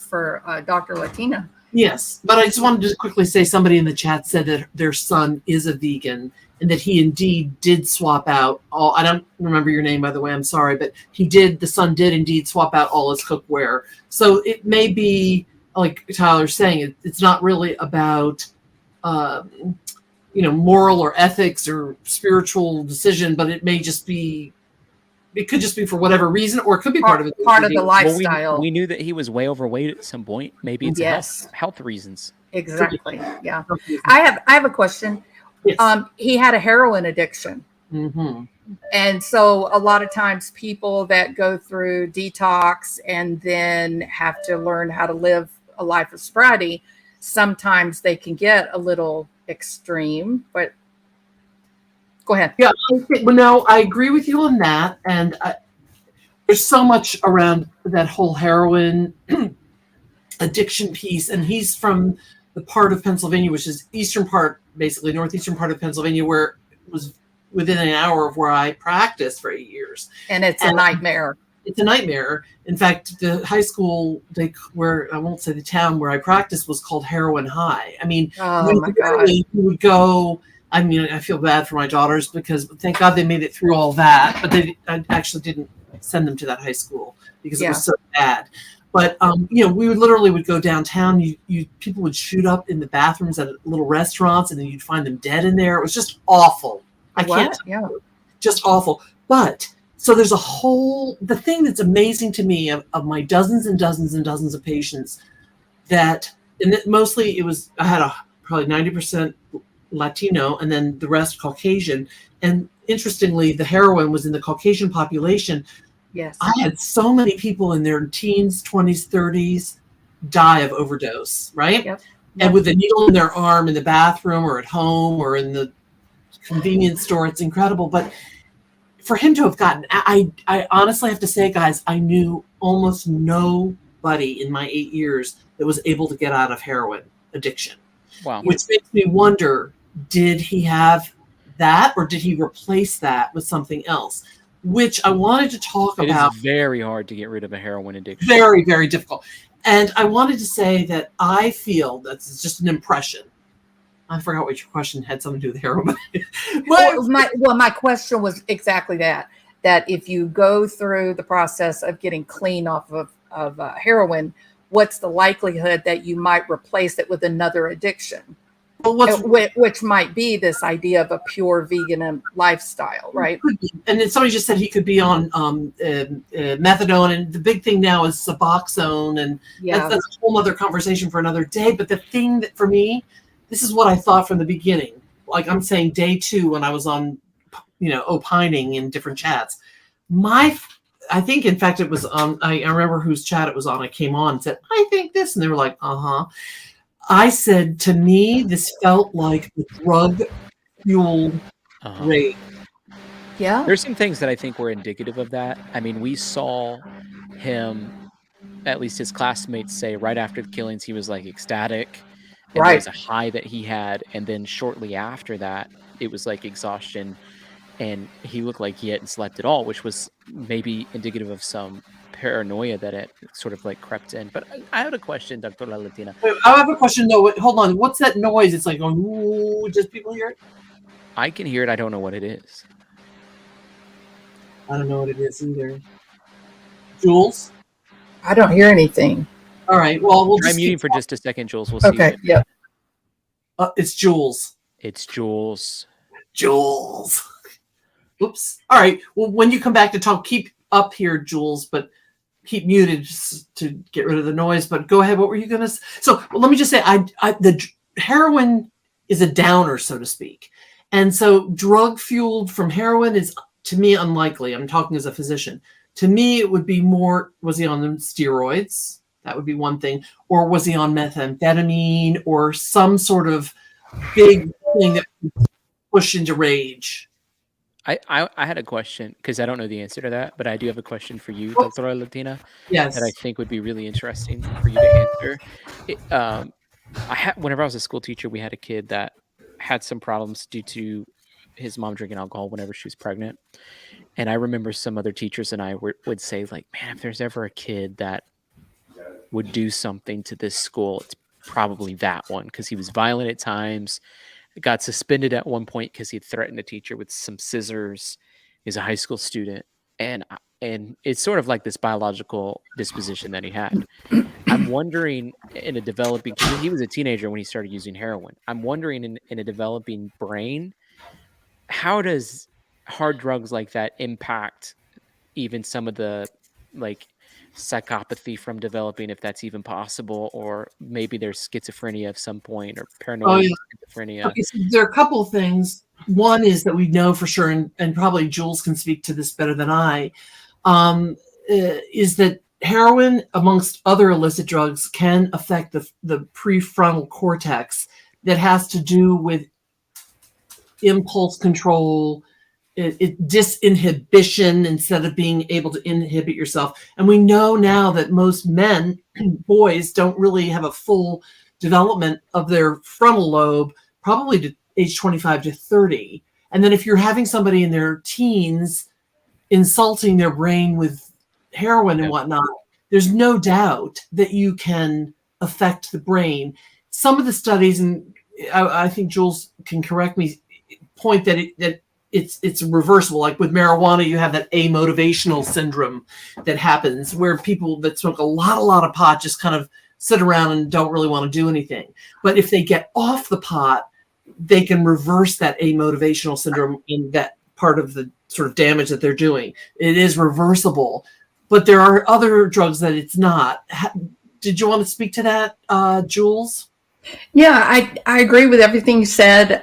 Dr. Latina. Yes, but I just wanted to quickly say somebody in the chat said that their son is a vegan and that he indeed did swap out all. I don't remember your name, by the way. I'm sorry, but the son did indeed swap out all his cookware. So it may be like Tyler's saying, it's not really about moral or ethics or spiritual decision, but it may just be. It could just be for whatever reason, or it could be part of it. Part of the lifestyle. Well, we knew that he was way overweight at some point. Maybe it's health reasons. Exactly. Yeah. I have a question. Yes. He had a heroin addiction. Mm-hmm. And so a lot of times people that go through detox and then have to learn how to live a life of sobriety, sometimes they can get a little extreme, but go ahead. Yeah, I agree with you on that. And there's so much around that whole heroin addiction piece. And he's from the part of Pennsylvania, which is eastern part, basically northeastern part of Pennsylvania, where it was within an hour of where I practiced for 8 years. And it's a nightmare. It's a nightmare. In fact, the high school, where I won't say the town where I practiced, was called Heroin High. I mean, we would go. I mean, I feel bad for my daughters because thank God they made it through all that, but I actually didn't send them to that high school because it was so bad. But we would go downtown. People would shoot up in the bathrooms at little restaurants, and then you'd find them dead in there. It was just awful. Just awful. But so there's the thing that's amazing to me of my dozens and dozens and dozens of patients mostly I had probably 90% Latino and then the rest Caucasian. And interestingly, the heroin was in the Caucasian population. Yes. I had so many people in their teens, 20s, 30s die of overdose, right? Yep. And with a needle in their arm in the bathroom or at home or in the convenience store, it's incredible. But for him to have gotten, I honestly have to say, guys, I knew almost nobody in my 8 years that was able to get out of heroin addiction. Wow. Which makes me wonder, did he have that or did he replace that with something else? Which I wanted to talk about. It is very hard to get rid of a heroin addiction. Very, very difficult. And I wanted to say that I feel that's just an impression. I forgot what your question had something to do with heroin. My question was exactly that if you go through the process of getting clean off of heroin, what's the likelihood that you might replace it with another addiction? Which might be this idea of a pure vegan lifestyle, right? And then somebody just said he could be on methadone, and the big thing now is Suboxone, and that's a whole other conversation for another day. But the thing that for me, this is what I thought from the beginning. Like I'm saying, day 2 when I was on, opining in different chats. I think, in fact, it was I remember whose chat it was on. I came on and said, I think this, and they were like, I said, to me, this felt like the drug-fueled rage. Yeah. There's some things that I think were indicative of that. I mean, we saw him, at least his classmates say, right after the killings, he was like ecstatic. And there was a high that he had. And then shortly after that, it was like exhaustion. And he looked like he hadn't slept at all, which was maybe indicative of some paranoia that it sort of like crept in. But I have a question, Dr. Latina. I have a question though. Hold on. What's that noise? It's like going, ooh, does people hear it? I can hear it. I don't know what it is. I don't know what it is either. Jules? I don't hear anything. All right. Well, we'll try muting for just a second, Jules. We'll see. Okay. Yeah. It's Jules. It's Jules. Jules. Oops. All right. Well, when you come back to talk, keep up here, Jules, but keep muted just to get rid of the noise. But go ahead. What were you going to say? So let me just say, the heroin is a downer, so to speak. And so drug fueled from heroin is, to me, unlikely. I'm talking as a physician. To me, it would be more, was he on steroids? That would be one thing. Or was he on methamphetamine or some sort of big thing that would push into rage? I had a question because I don't know the answer to that, but I do have a question for you, Dr. Latina. Yes. That I think would be really interesting for you to answer. Whenever I was a school teacher, we had a kid that had some problems due to his mom drinking alcohol whenever she was pregnant. And I remember some other teachers and I would say, like, man, if there's ever a kid that would do something to this school, it's probably that one, because he was violent at times. Got suspended at one point because he threatened a teacher with some scissors. He's a high school student, and it's sort of like this biological disposition that he had. I'm wondering in a developing, because he was a teenager when he started using heroin. I'm wondering in a developing brain, how does hard drugs like that impact even some of the like psychopathy from developing, if that's even possible, or maybe there's schizophrenia at some point, or Oh, paranoid yeah. schizophrenia. Okay, so there are a couple of things. One is that we know for sure, and probably Jules can speak to this better than I, is that heroin, amongst other illicit drugs, can affect the prefrontal cortex that has to do with impulse control, disinhibition instead of being able to inhibit yourself. And we know now that most men, boys, don't really have a full development of their frontal lobe, probably to age 25 to 30. And then if you're having somebody in their teens insulting their brain with heroin and whatnot, there's no doubt that you can affect the brain. Some of the studies, and I think Jules can correct me, point that it's reversible. Like with marijuana, you have that amotivational syndrome that happens where people that smoke a lot of pot just kind of sit around and don't really want to do anything. But if they get off the pot, they can reverse that amotivational syndrome in that part of the sort of damage that they're doing. It is reversible, but there are other drugs that it's not. Did you want to speak to that, Jules? Yeah, I agree with everything you said.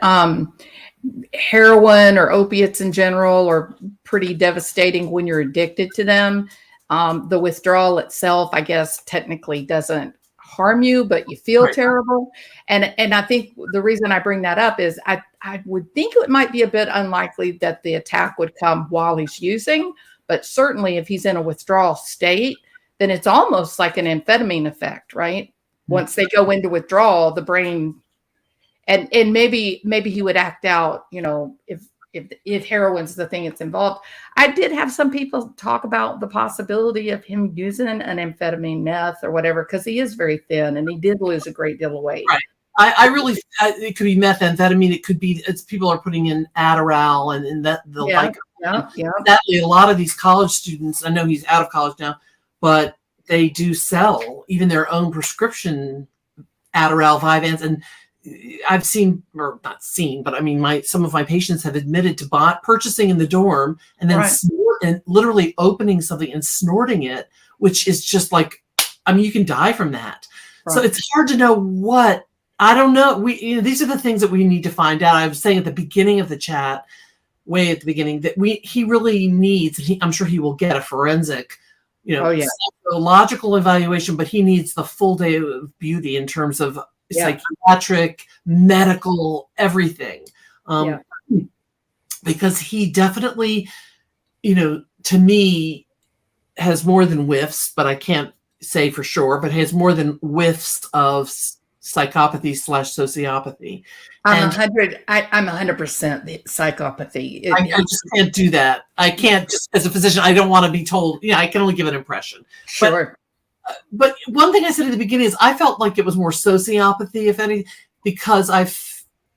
Heroin or opiates in general are pretty devastating when you're addicted to them. The withdrawal itself, I guess, technically doesn't harm you, but you feel terrible. And I think the reason I bring that up is I would think it might be a bit unlikely that the attack would come while he's using, but certainly if he's in a withdrawal state, then it's almost like an amphetamine effect, right? Mm-hmm. Once they go into withdrawal, the brain, and maybe he would act out, you know, if heroin's the thing that's involved. I did have some people talk about the possibility of him using an amphetamine, meth, or whatever, because he is very thin and he did lose a great deal of weight. Right. I really, it could be methamphetamine. It could be, people are putting in Adderall and that the like. Yeah. Sadly, a lot of these college students, I know he's out of college now, but they do sell even their own prescription Adderall, Vyvanse, and I've seen, or not seen, but I mean, some of my patients have admitted to purchasing in the dorm and then and literally opening something and snorting it, which is just like, I mean, you can die from that. Right. So it's hard to know what, I don't know. These are the things that we need to find out. I was saying at the beginning of the chat, way at the beginning, that he really needs, I'm sure he will get a forensic, psychological evaluation, but he needs the full day of beauty in terms of psychiatric, medical, everything. Because he definitely, to me, has more than whiffs, but I can't say for sure, but has more than whiffs of psychopathy / sociopathy. I'm 100% the psychopathy. I just can't do that. I can't, just as a physician, I don't want to be told, I can only give an impression. Sure. But one thing I said at the beginning is I felt like it was more sociopathy, if any, because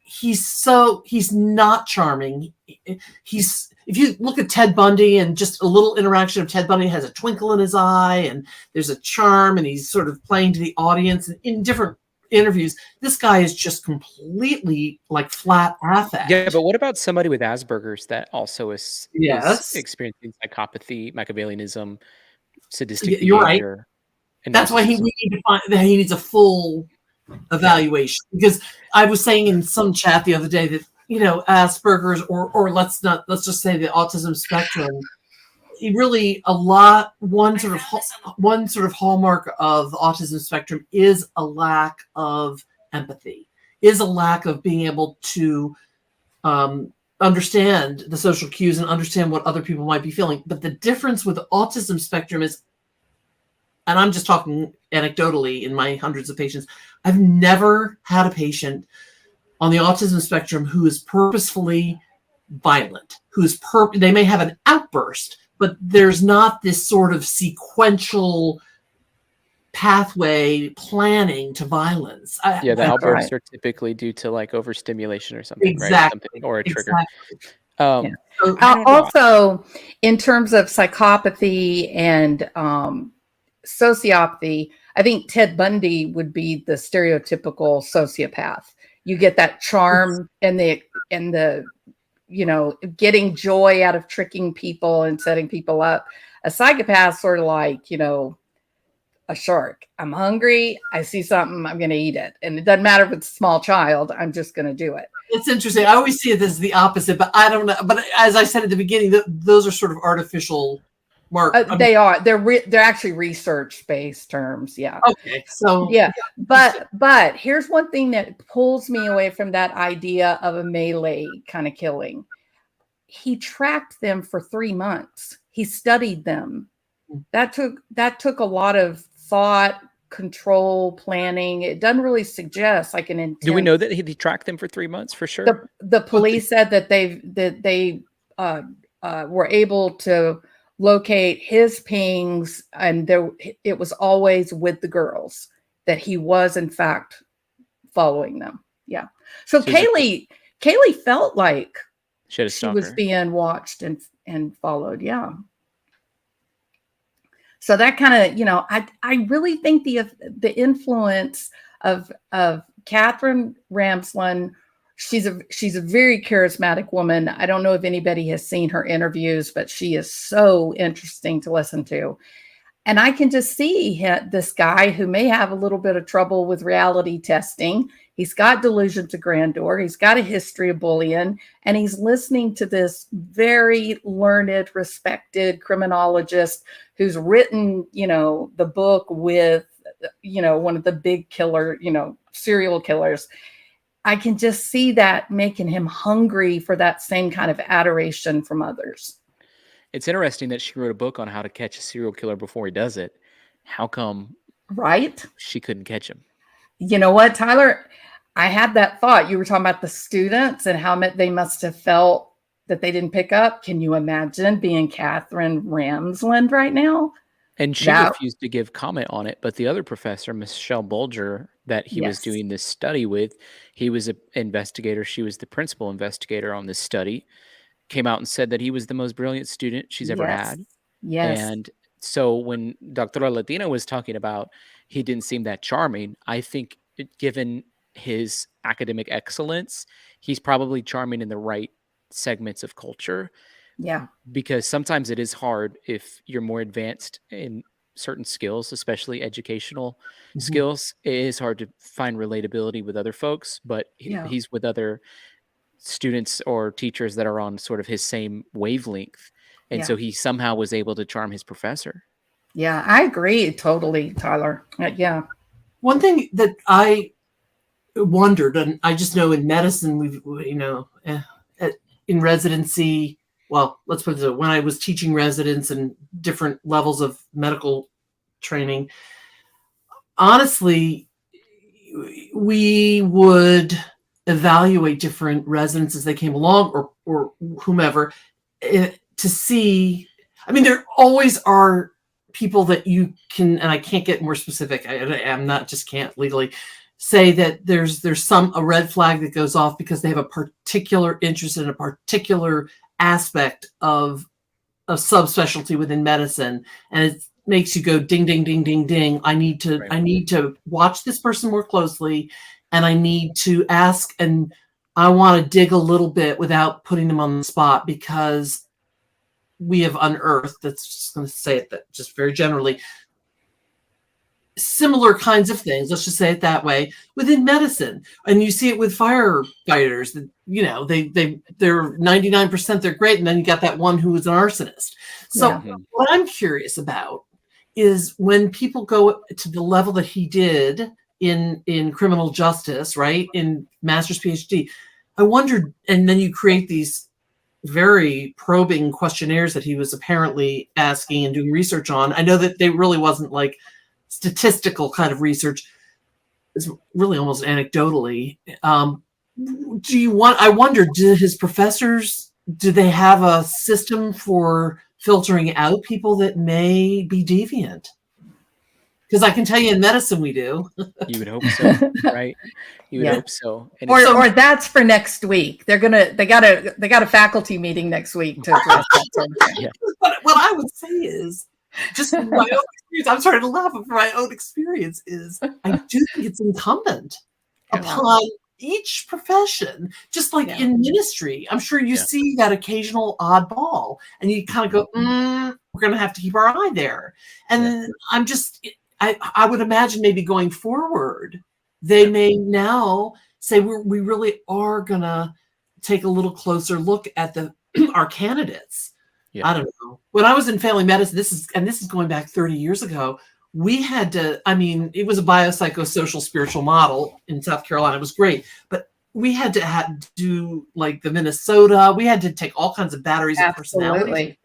he's not charming. If you look at Ted Bundy and just a little interaction of Ted Bundy has a twinkle in his eye and there's a charm and he's sort of playing to the audience in different interviews. This guy is just completely like flat affect. Yeah, but what about somebody with Asperger's that also is experiencing psychopathy, Machiavellianism, sadistic You're behavior? Right. And that's why we need to find that he needs a full evaluation. Because I was saying in some chat the other day that Asperger's or let's just say the autism spectrum. One sort of hallmark of the autism spectrum is a lack of empathy, is a lack of being able to understand the social cues and understand what other people might be feeling. But the difference with the autism spectrum is, and I'm just talking anecdotally in my hundreds of patients, I've never had a patient on the autism spectrum who is purposefully violent, they may have an outburst, but there's not this sort of sequential pathway planning to violence. Yeah, the That's outbursts right. are typically due to like overstimulation or something, right? Exactly. Something or a trigger. Exactly. Yeah. So, I don't know. Also, in terms of psychopathy and sociopathy, I think Ted Bundy would be the stereotypical sociopath. You get that charm and the getting joy out of tricking people and setting people up. A psychopath sort of like, a shark. I'm hungry. I see something. I'm going to eat it. And it doesn't matter if it's a small child. I'm just going to do it. it's interesting. I always see it as the opposite, but I don't know. But as I said at the beginning, those are sort of artificial mark. They are. They're actually research-based terms. Yeah. Okay. So Yeah. But here's one thing that pulls me away from that idea of a melee kind of killing. He tracked them for 3 months. He studied them. That took a lot of thought, control, planning. It doesn't really suggest like an intent. Do we know that he tracked them for 3 months for sure? The police said that they were able to locate his pings, and it was always with the girls, that he was in fact following them. Yeah. So Kaylee felt like she was being watched and followed. Yeah. So that kind of, I really think the influence of Catherine Ramsland, she's a very charismatic woman. I don't know if anybody has seen her interviews, but she is so interesting to listen to. And I can just see this guy who may have a little bit of trouble with reality testing. He's got delusions of grandeur. He's got a history of bullying, and he's listening to this very learned, respected criminologist who's written, the book with, one of the big serial killers. I can just see that making him hungry for that same kind of adoration from others. It's interesting that she wrote a book on how to catch a serial killer before he does it. How come she couldn't catch him? You know what, Tyler? I had that thought. You were talking about the students and how they must have felt that they didn't pick up. Can you imagine being Catherine Ramsland right now? And she refused to give comment on it. But the other professor, Michelle Bolger, that he was doing this study with, he was an investigator. She was the principal investigator on this study. Came out and said that he was the most brilliant student she's ever had. Yes. And so when Dr. Latina was talking about he didn't seem that charming, I think given his academic excellence, he's probably charming in the right segments of culture. Yeah. Because sometimes it is hard if you're more advanced in certain skills, especially educational skills. It is hard to find relatability with other folks, but he's with other students or teachers that are on sort of his same wavelength. And so he somehow was able to charm his professor. Yeah, I agree totally, Tyler. Yeah. One thing that I wondered, and I just know in medicine, in residency, well, let's put it this way, when I was teaching residents and different levels of medical training, honestly, we would evaluate different residents as they came along or whomever to see. I mean, there always are people that you can, and I can't get more specific. I'm not, just can't legally say that there's a red flag that goes off because they have a particular interest in a particular aspect of subspecialty within medicine, and it makes you go ding, ding, ding, ding, ding. I need to watch this person more closely, and I need to ask, and I want to dig a little bit without putting them on the spot, because we have unearthed, that's just going to say it that just very generally, similar kinds of things, let's just say it that way, within medicine. And you see it with firefighters that, they're 99%, they're great. And then you got that one who is an arsonist. So what I'm curious about is when people go to the level that he did in criminal justice, right, in master's PhD, I wondered, and then you create these very probing questionnaires that he was apparently asking and doing research on. I know that they really wasn't like statistical kind of research. It's really almost anecdotally. I wonder, do his professors, do they have a system for filtering out people that may be deviant? Because I can tell you in medicine we do. You would hope so, right? You would Yeah. hope so. And Or that's for next week. They got a faculty meeting next week to address that sort of thing. Yeah. But what I would say is, just from my own experience, I'm starting to laugh, but from my own experience is, I do think it's incumbent upon each profession, just like in ministry. I'm sure you see that occasional oddball, and you kind of go, we're going to have to keep our eye there. And I'm just, I would imagine maybe going forward, they may now say we really are going to take a little closer look at our candidates. I don't know. When I was in family medicine, this is going back 30 years ago, we had to, it was a biopsychosocial spiritual model in South Carolina. It was great. But we had to do like the Minnesota. We had to take all kinds of batteries of personality.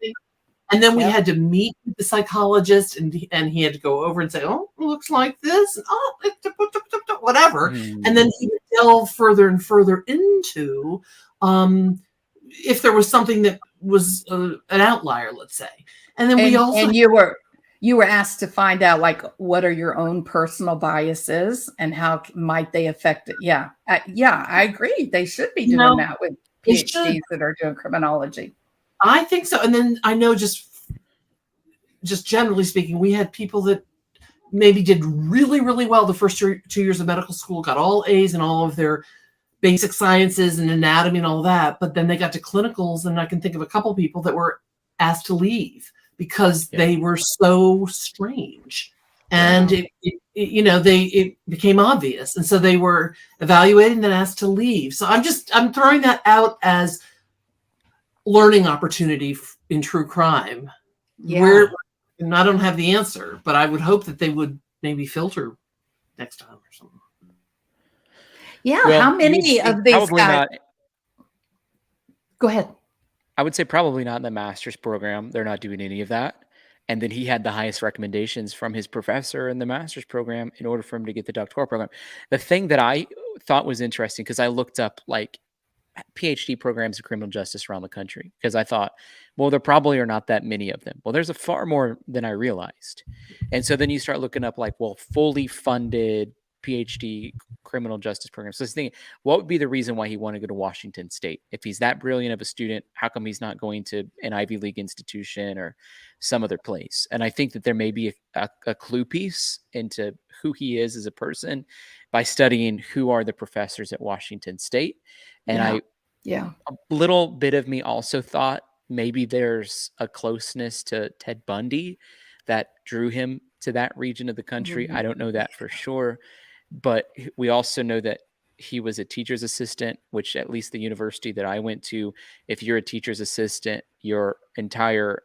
And then we had to meet with the psychologist, and he had to go over and say, oh, it looks like this. And, whatever. And then he would delve further and further into if there was something that was an outlier, let's say. And then you were asked to find out, like, what are your own personal biases and how might they affect it? I agree. They should be doing that with PhDs that are doing criminology. I think so. And then I know just generally speaking, we had people that maybe did really, really well the first 2 years of medical school, got all A's in all of their basic sciences and anatomy and all that. But then they got to clinicals, and I can think of a couple people that were asked to leave because they were so strange. And it became obvious. And so they were evaluated and then asked to leave. So I'm throwing that out as learning opportunity in true crime. And I don't have the answer, but I would hope that they would maybe filter next time or something. Yeah. Well, how many of these guys? Go ahead. I would say probably not in the master's program. They're not doing any of that. And then he had the highest recommendations from his professor in the master's program in order for him to get the doctoral program. The thing that I thought was interesting, because I looked up like PhD programs of criminal justice around the country, because I thought, well, there probably are not that many of them. Well, there's a far more than I realized. And so then you start looking up like, well, fully funded PhD criminal justice programs. So I was thinking, what would be the reason why he wanted to go to Washington State? If he's that brilliant of a student, how come he's not going to an Ivy League institution or some other place? And I think that there may be a clue piece into who he is as a person by studying who are the professors at Washington State. And a little bit of me also thought maybe there's a closeness to Ted Bundy that drew him to that region of the country. I don't know that for sure. But we also know that he was a teacher's assistant, which at least the university that I went to, if you're a teacher's assistant, your entire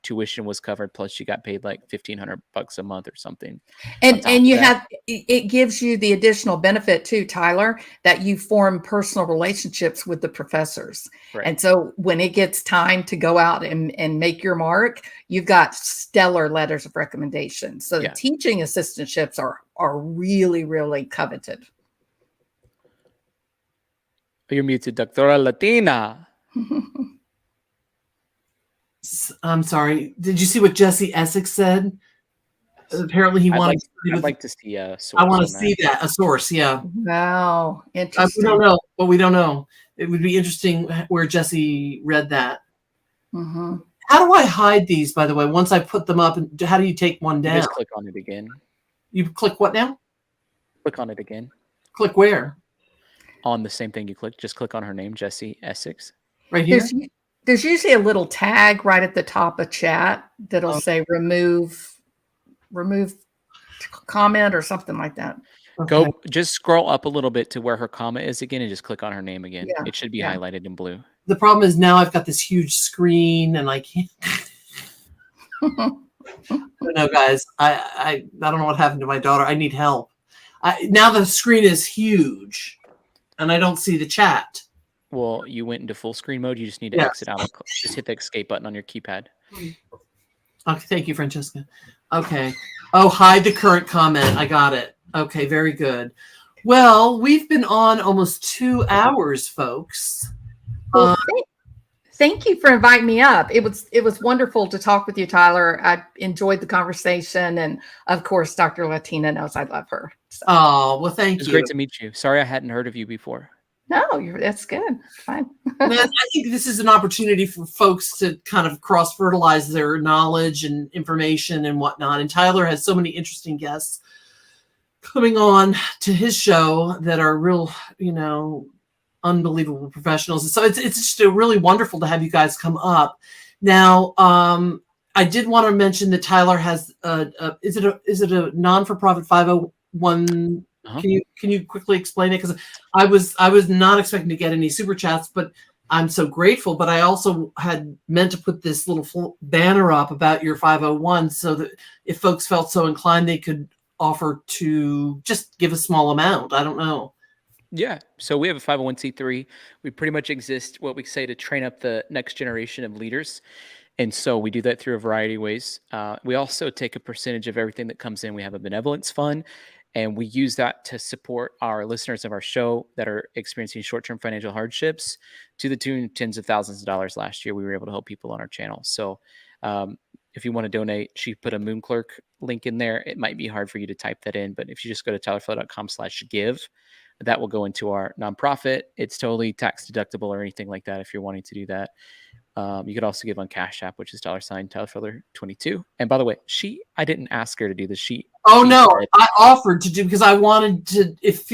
tuition was covered. Plus you got paid like $1,500 a month or something. And you have, it gives you the additional benefit too, Tyler, that you form personal relationships with the professors. Right. And so when it gets time to go out and make your mark, you've got stellar letters of recommendation. So the teaching assistantships are really, really coveted. You're muted, Doctora Latina. I'm sorry. Did you see what Jesse Essex said? Apparently he wanted. I'd like to see a source. I want to see that, a source. Yeah. Wow. Interesting. We don't know, but we don't know. It would be interesting where Jesse read that. Mm-hmm. How do I hide these, by the way? Once I put them up, and how do you take one down? You just click on it again. You click what now? Click on it again. Click where? On the same thing you click. Just click on her name, Jesse Essex. Right here? There's usually a little tag right at the top of chat that'll say remove comment or something like that. Okay. Go just scroll up a little bit to where her comment is again and just click on her name again. Yeah. It should be highlighted in blue. The problem is now I've got this huge screen and I can't. No, guys, I don't know what happened to my daughter. I need help. Now the screen is huge and I don't see the chat. Well, you went into full screen mode. You just need to exit out. Just hit the escape button on your keypad. Okay, thank you, Francesca. Okay. Oh, hide the current comment. I got it. Okay, very good. Well, we've been on almost 2 hours, folks. Thank you for inviting me up. It was wonderful to talk with you, Tyler. I enjoyed the conversation, and of course, Dr. Latina knows I love her. So. Oh, well, thank It was you. great to meet you. Sorry I hadn't heard of you before. No, that's good. Fine. I think this is an opportunity for folks to kind of cross-fertilize their knowledge and information and whatnot. And Tyler has so many interesting guests coming on to his show that are real, unbelievable professionals. So it's just really wonderful to have you guys come up. Now, I did want to mention that Tyler has is it a non-for-profit 501? Uh-huh. Can you quickly explain it? Because I was not expecting to get any super chats, but I'm so grateful. But I also had meant to put this little banner up about your 501 so that if folks felt so inclined, they could offer to just give a small amount. I don't know. Yeah. So we have a 501c3. We pretty much exist, what we say, to train up the next generation of leaders. And so we do that through a variety of ways. We also take a percentage of everything that comes in. We have a benevolence fund, and we use that to support our listeners of our show that are experiencing short-term financial hardships to the tune of tens of thousands of dollars. Last year, we were able to help people on our channel. So if you want to donate, she put a Moon Clerk link in there. It might be hard for you to type that in, but if you just go to tylerflow.com/give, that will go into our nonprofit. It's totally tax deductible or anything like that if you're wanting to do that. You could also give on Cash App, which is $Tyler22. And by the way, I didn't ask her to do this. Oh, no, I offered to do because I wanted to, if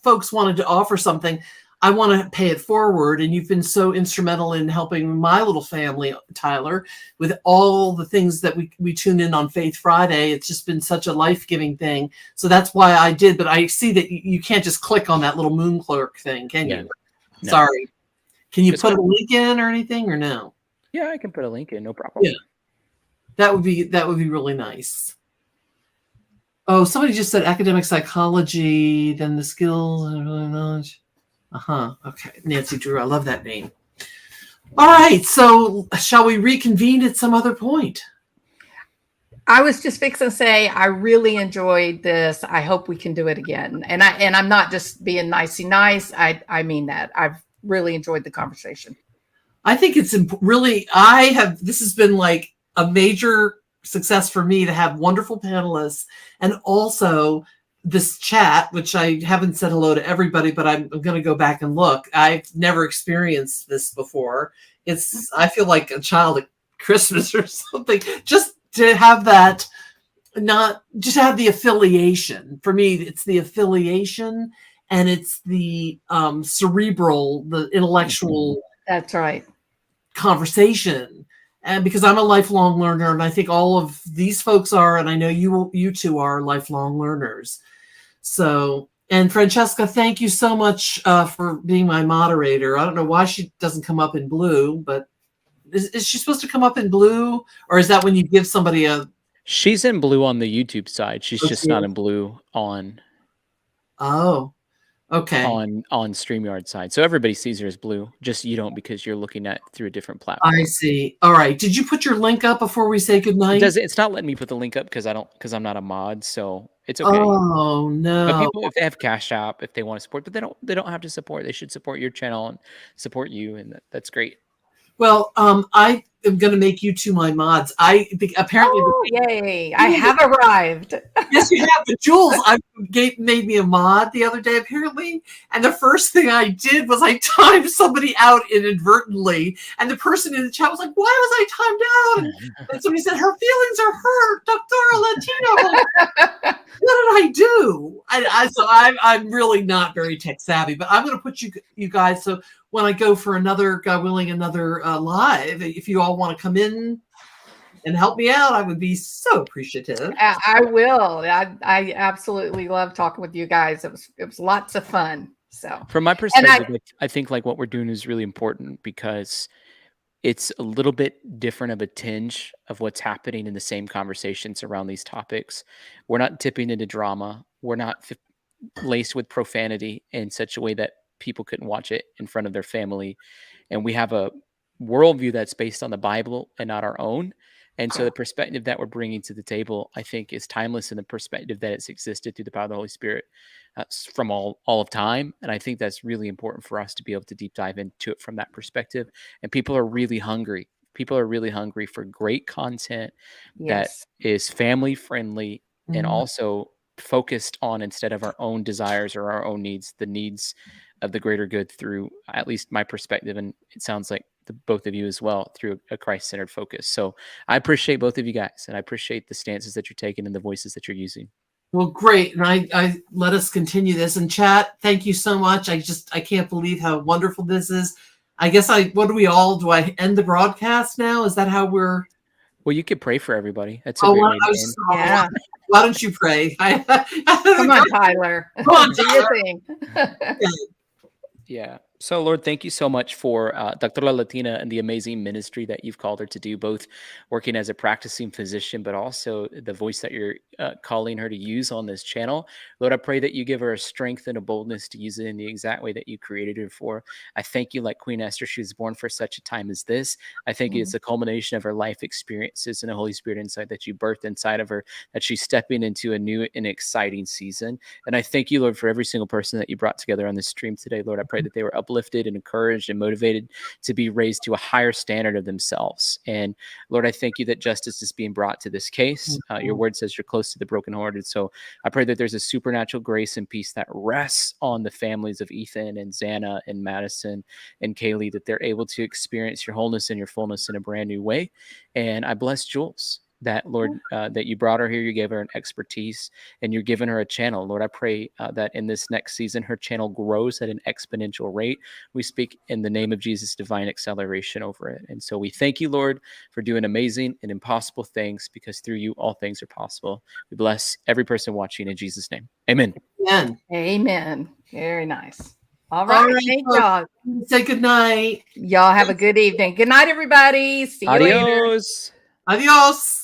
folks wanted to offer something, I want to pay it forward. And you've been so instrumental in helping my little family, Tyler, with all the things that we tune in on Faith Friday. It's just been such a life-giving thing. So that's why I did. But I see that you can't just click on that little Moon Clerk thing, can you? No. Sorry. Can you put a link in or anything or no? Yeah, I can put a link in. No problem. Yeah. That would be really nice. Oh, somebody just said academic psychology, then the skills and knowledge. Okay. Nancy Drew. I love that name. All right. So shall we reconvene at some other point? I was just fixing to say, I really enjoyed this. I hope we can do it again. And I'm not just being nicey nice. I mean that. I've really enjoyed the conversation. I think it's really, this has been like a major success for me to have wonderful panelists and also this chat, which I haven't said hello to everybody, but I'm going to go back and look. I've never experienced this before. I feel like a child at Christmas or something, just to have that, not just have the affiliation. For me, it's the affiliation and it's the cerebral, the intellectual. That's right. Conversation. And because I'm a lifelong learner, and I think all of these folks are, and I know you two are lifelong learners. So, and Francesca, thank you so much for being my moderator. I don't know why she doesn't come up in blue, but is she supposed to come up in blue, or is that when you give somebody a? She's in blue on the YouTube side. She's just not in blue on. Oh. Okay. On StreamYard side. So everybody sees her as blue. Just you don't because you're looking at through a different platform. I see. All right. Did you put your link up before we say goodnight? It's not letting me put the link up because I'm not a mod, so it's okay. Oh no. But people, if they have Cash App, if they want to support, but they don't have to support. They should support your channel and support you, and that's great. Well, I am going to make you two my mods. I think apparently. Oh, yay! I have arrived. Yes, you have. But Jules, made me a mod the other day apparently, and the first thing I did was I timed somebody out inadvertently, and the person in the chat was like, "Why was I timed out?" And somebody said, "Her feelings are hurt, Doctora Latino." What did I do? So I'm really not very tech savvy, but I'm going to put you guys so. When I go for another, God willing, another live, if you all want to come in and help me out, I would be so appreciative. I will. I absolutely love talking with you guys. It was lots of fun. So from my perspective, I think like what we're doing is really important because it's a little bit different of a tinge of what's happening in the same conversations around these topics. We're not tipping into drama. We're not laced with profanity in such a way that people couldn't watch it in front of their family. And we have a worldview that's based on the Bible and not our own. And so the perspective that we're bringing to the table, I think, is timeless in the perspective that it's existed through the power of the Holy Spirit from all of time. And I think that's really important for us to be able to deep dive into it from that perspective. And people are really hungry. People are really hungry for great content that Yes. is family friendly and Mhm. also focused on, instead of our own desires or our own needs, the needs of the greater good through, at least my perspective, and it sounds like both of you as well, through a Christ-centered focus. So I appreciate both of you guys, and I appreciate the stances that you're taking and the voices that you're using. Well, great. And I let us continue this in chat. Thank you so much. I can't believe how wonderful this is. I guess do I end the broadcast now? Is that how we're? Well, you could pray for everybody. That's a Oh, great well, way to end. Yeah. why don't you pray? Come on, Tyler. Come on, Do your thing. Yeah. So, Lord, thank you so much for Dr. La Latina and the amazing ministry that you've called her to do, both working as a practicing physician, but also the voice that you're calling her to use on this channel. Lord, I pray that you give her a strength and a boldness to use it in the exact way that you created her for. I thank you, like Queen Esther, she was born for such a time as this. I think it's a culmination of her life experiences and the Holy Spirit insight that you birthed inside of her, that she's stepping into a new and exciting season. And I thank you, Lord, for every single person that you brought together on this stream today. Lord, I pray that they were uplifted and encouraged and motivated to be raised to a higher standard of themselves. And Lord, I thank you that justice is being brought to this case. Your word says you're close to the brokenhearted. So I pray that there's a supernatural grace and peace that rests on the families of Ethan and Xana and Madison and Kaylee, that they're able to experience your wholeness and your fullness in a brand new way. And I bless Jules, that, Lord, that you brought her here, you gave her an expertise, and you're giving her a channel. Lord, I pray that in this next season, her channel grows at an exponential rate. We speak in the name of Jesus, divine acceleration over it. And so we thank you, Lord, for doing amazing and impossible things, because through you, all things are possible. We bless every person watching in Jesus' name. Amen. Amen. Amen. Very nice. All right. Thank folks. y'all. Say good night. Y'all have a good evening. Good night, everybody. See you later. Adios. Adios.